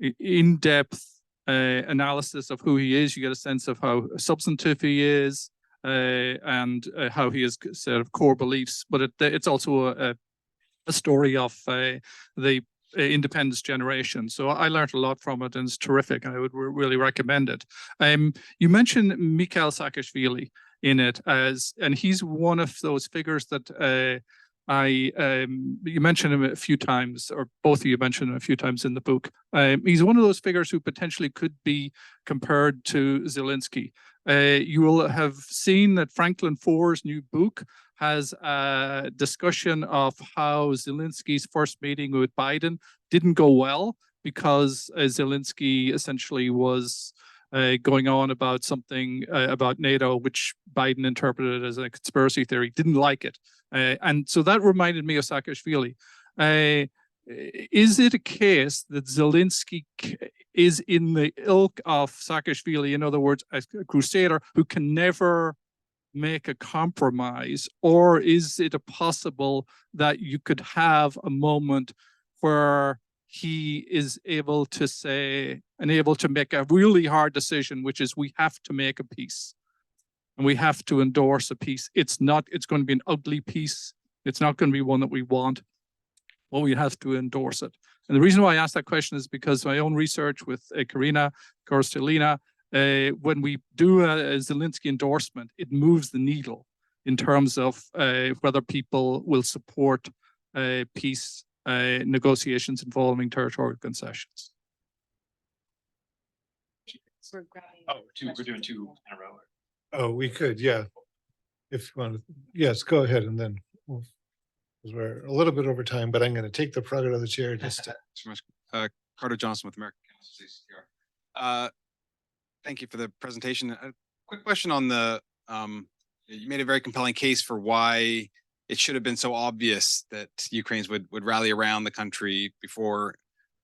in-depth analysis of who he is. You get a sense of how substantive he is and how he has sort of core beliefs. But it's also a story of the independence generation. So I learned a lot from it, and it's terrific. I would really recommend it. You mentioned Mikhail Saakashvili in it and he's one of those figures that you mentioned him a few times, or both of you mentioned him a few times in the book. He's one of those figures who potentially could be compared to Zelensky. You will have seen that Franklin Foer's new book has a discussion of how Zelensky's first meeting with Biden didn't go well because Zelensky essentially was going on about something about NATO, which Biden interpreted as a conspiracy theory, didn't like it. And so that reminded me of Saakashvili. Is it a case that Zelensky is in the ilk of Saakashvili, in other words, a crusader who can never make a compromise? Or is it possible that you could have a moment where he is able to say and able to make a really hard decision, which is we have to make a peace and we have to endorse a peace. It's going to be an ugly peace. It's not going to be one that we want, but we have to endorse it. And the reason why I asked that question is because my own research with Karina Korstelina, when we do a Zelensky endorsement, it moves the needle in terms of whether people will support peace negotiations involving territorial concessions. We're grabbing Oh, we're doing two in a row. Oh, we could, yeah. If you want to, yes, go ahead and then because we're a little bit over time, but I'm going to take the prerogative of the chair just to. Carter Johnson with American Council CCR. Thank you for the presentation. A quick question on the, you made a very compelling case for why it should have been so obvious that Ukrainians would rally around the country before,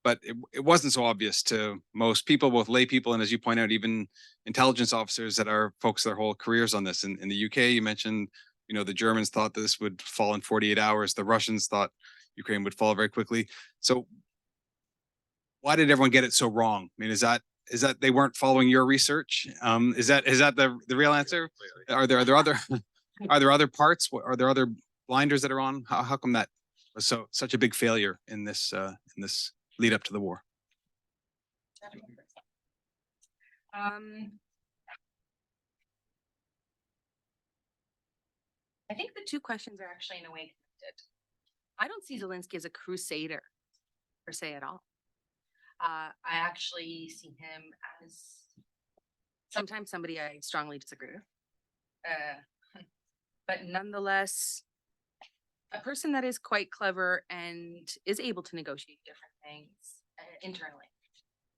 but it wasn't so obvious to most people, both lay people and, as you point out, even intelligence officers that are focused their whole careers on this. In the UK, you mentioned, the Germans thought this would fall in 48 hours. The Russians thought Ukraine would fall very quickly. So why did everyone get it so wrong? I mean, is that they weren't following your research? Is that the real answer? Are there other parts? Are there other blinders that are on? How come that was such a big failure in this lead up to the war? I think the two questions are actually in a way connected. I don't see Zelensky as a crusader per se at all. I actually see him as sometimes somebody I strongly disagree with, but nonetheless, a person that is quite clever and is able to negotiate different things internally.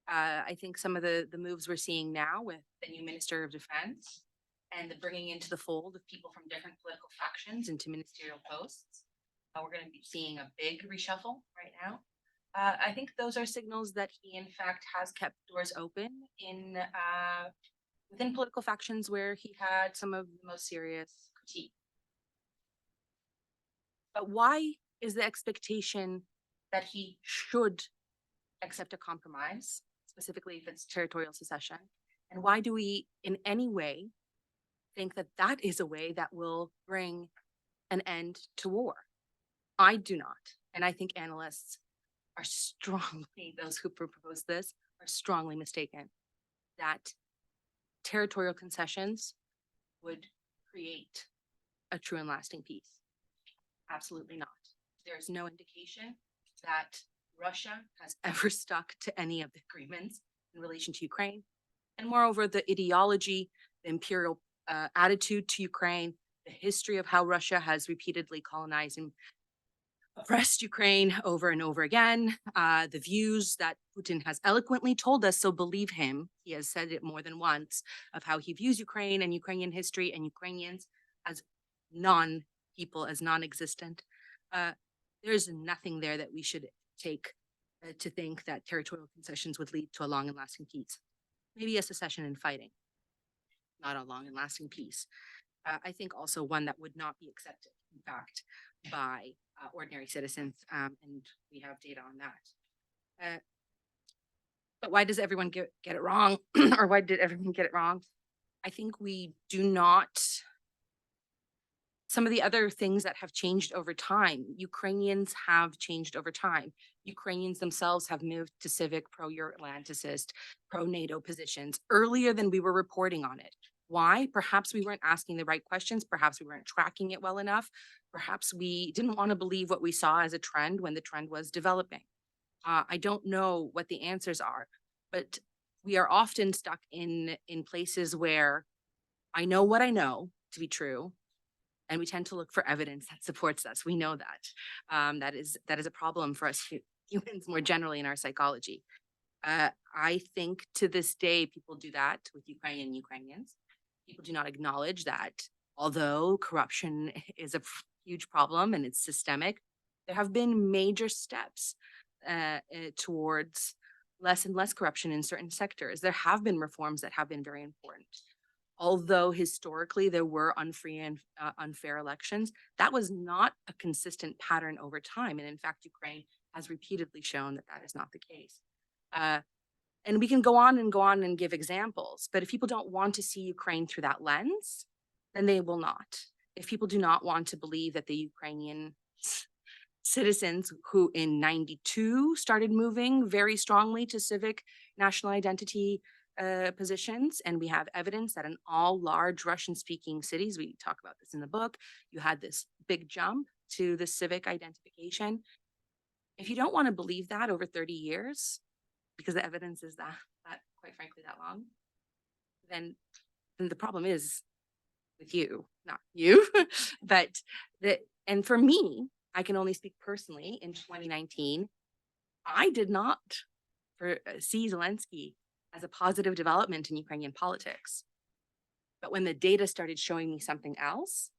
I think some of the moves we're seeing now with the new Minister of Defense and the bringing into the fold of people from different political factions into ministerial posts, we're going to be seeing a big reshuffle right now. I think those are signals that he, in fact, has kept doors open in within political factions where he had some of the most serious critique. But why is the expectation that he should accept a compromise, specifically if it's territorial secession? And why do we in any way think that that is a way that will bring an end to war? I do not. And I think analysts are strongly, those who propose this are strongly mistaken that territorial concessions would create a true and lasting peace. Absolutely not. There is no indication that Russia has ever stuck to any of the agreements in relation to Ukraine. And moreover, the ideology, the imperial attitude to Ukraine, the history of how Russia has repeatedly colonized and oppressed Ukraine over and over again, the views that Putin has eloquently told us, so believe him, he has said it more than once, of how he views Ukraine and Ukrainian history and Ukrainians as non-people, as non-existent. There's nothing there that we should take to think that territorial concessions would lead to a long and lasting peace. Maybe a secession and fighting, not a long and lasting peace. I think also one that would not be accepted, in fact, by ordinary citizens, and we have data on that. But why does everyone get it wrong? Or why did everyone get it wrong? I think we do not. Some of the other things that have changed over time, Ukrainians have changed over time. Ukrainians themselves have moved to civic, pro-Euro-Atlanticist, pro-NATO positions earlier than we were reporting on it. Why? Perhaps we weren't asking the right questions. Perhaps we weren't tracking it well enough. Perhaps we didn't want to believe what we saw as a trend when the trend was developing. I don't know what the answers are, but we are often stuck in places where I know what I know to be true, and we tend to look for evidence that supports us. We know that. That is a problem for us humans more generally in our psychology. I think to this day, people do that with Ukrainians. People do not acknowledge that although corruption is a huge problem and it's systemic, there have been major steps towards less and less corruption in certain sectors. There have been reforms that have been very important. Although historically there were unfree and unfair elections, that was not a consistent pattern over time. And in fact, Ukraine has repeatedly shown that that is not the case. And we can go on and give examples, but if people don't want to see Ukraine through that lens, then they will not. If people do not want to believe that the Ukrainian citizens who in '92 started moving very strongly to civic national identity positions, and we have evidence that in all large Russian-speaking cities, we talk about this in the book, you had this big jump to the civic identification. If you don't want to believe that over 30 years, because the evidence is that quite frankly that long, then the problem is with you, not you. But and for me, I can only speak personally. In 2019, I did not see Zelensky as a positive development in Ukrainian politics. But when the data started showing me something else,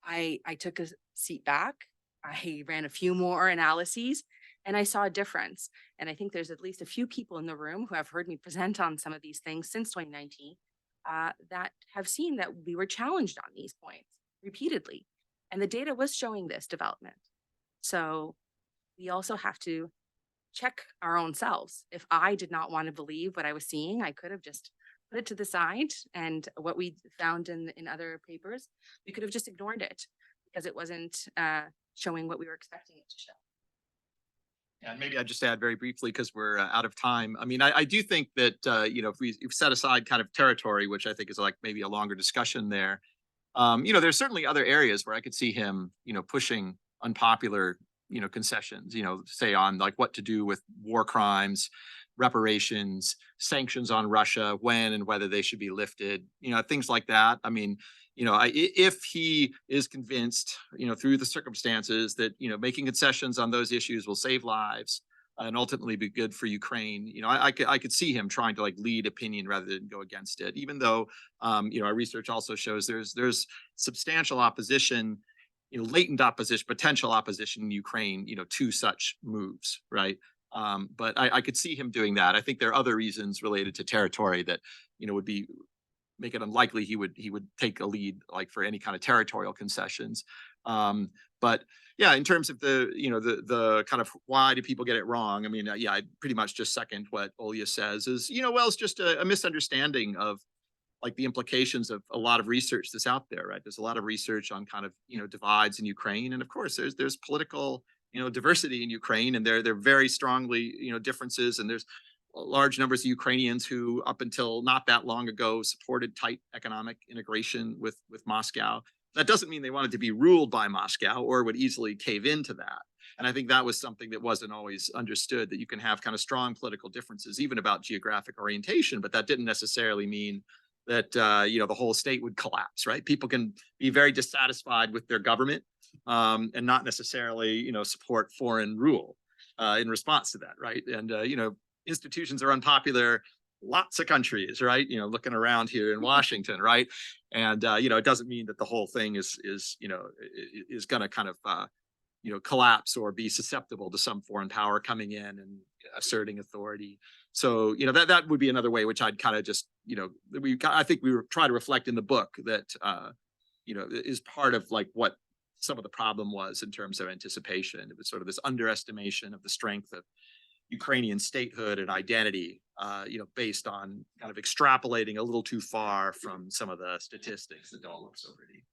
I took a seat back. I ran a few more analyses and I saw a difference. And I think there's at least a few people in the room who have heard me present on some of these things since 2019 that have seen that we were challenged on these points repeatedly. And the data was showing this development. So we also have to check our own selves. If I did not want to believe what I was seeing, I could have just put it to the side. And what we found in other papers, we could have just ignored it because it wasn't showing what we were expecting it to show. And maybe I just add very briefly because we're out of time. I mean, I do think that if we've set aside kind of territory, which I think is like maybe a longer discussion there. There's certainly other areas where I could see him, pushing unpopular, concessions. Say on like what to do with war crimes, reparations, sanctions on Russia, when and whether they should be lifted. Things like that. I mean, if he is convinced, through the circumstances that, making concessions on those issues will save lives and ultimately be good for Ukraine, I could see him trying to like lead opinion rather than go against it, even though, our research also shows there's substantial opposition, latent opposition, potential opposition in Ukraine, to such moves, right? But I could see him doing that. I think there are other reasons related to territory that, would be make it unlikely he would take a lead like for any kind of territorial concessions. But yeah, in terms of the kind of why do people get it wrong? I mean, yeah, I pretty much just second what Olga says is, well, it's just a misunderstanding of like the implications of a lot of research that's out there, right? There's a lot of research on kind of, divides in Ukraine. And of course, there's political, diversity in Ukraine, and there are very strongly, differences. And there's large numbers of Ukrainians who, up until not that long ago, supported tight economic integration with Moscow. That doesn't mean they wanted to be ruled by Moscow or would easily cave into that. And I think that was something that wasn't always understood, that you can have kind of strong political differences, even about geographic orientation, but that didn't necessarily mean that, the whole state would collapse, right? People can be very dissatisfied with their government and not necessarily, support foreign rule in response to that, right? And, institutions are unpopular, lots of countries, right? Looking around here in Washington, right? And, it doesn't mean that the whole thing is going to kind of, collapse or be susceptible to some foreign power coming in and asserting authority. So, that would be another way, which I'd kind of just, I think we try to reflect in the book that, is part of like what some of the problem was in terms of anticipation. It was sort of this underestimation of the strength of Ukrainian statehood and identity, based on kind of extrapolating a little too far from some of the statistics that don't look so pretty.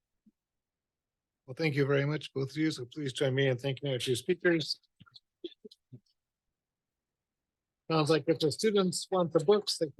Well, thank you very much, both of you. So please join me in thanking our two speakers. Sounds like if the students want the books, they can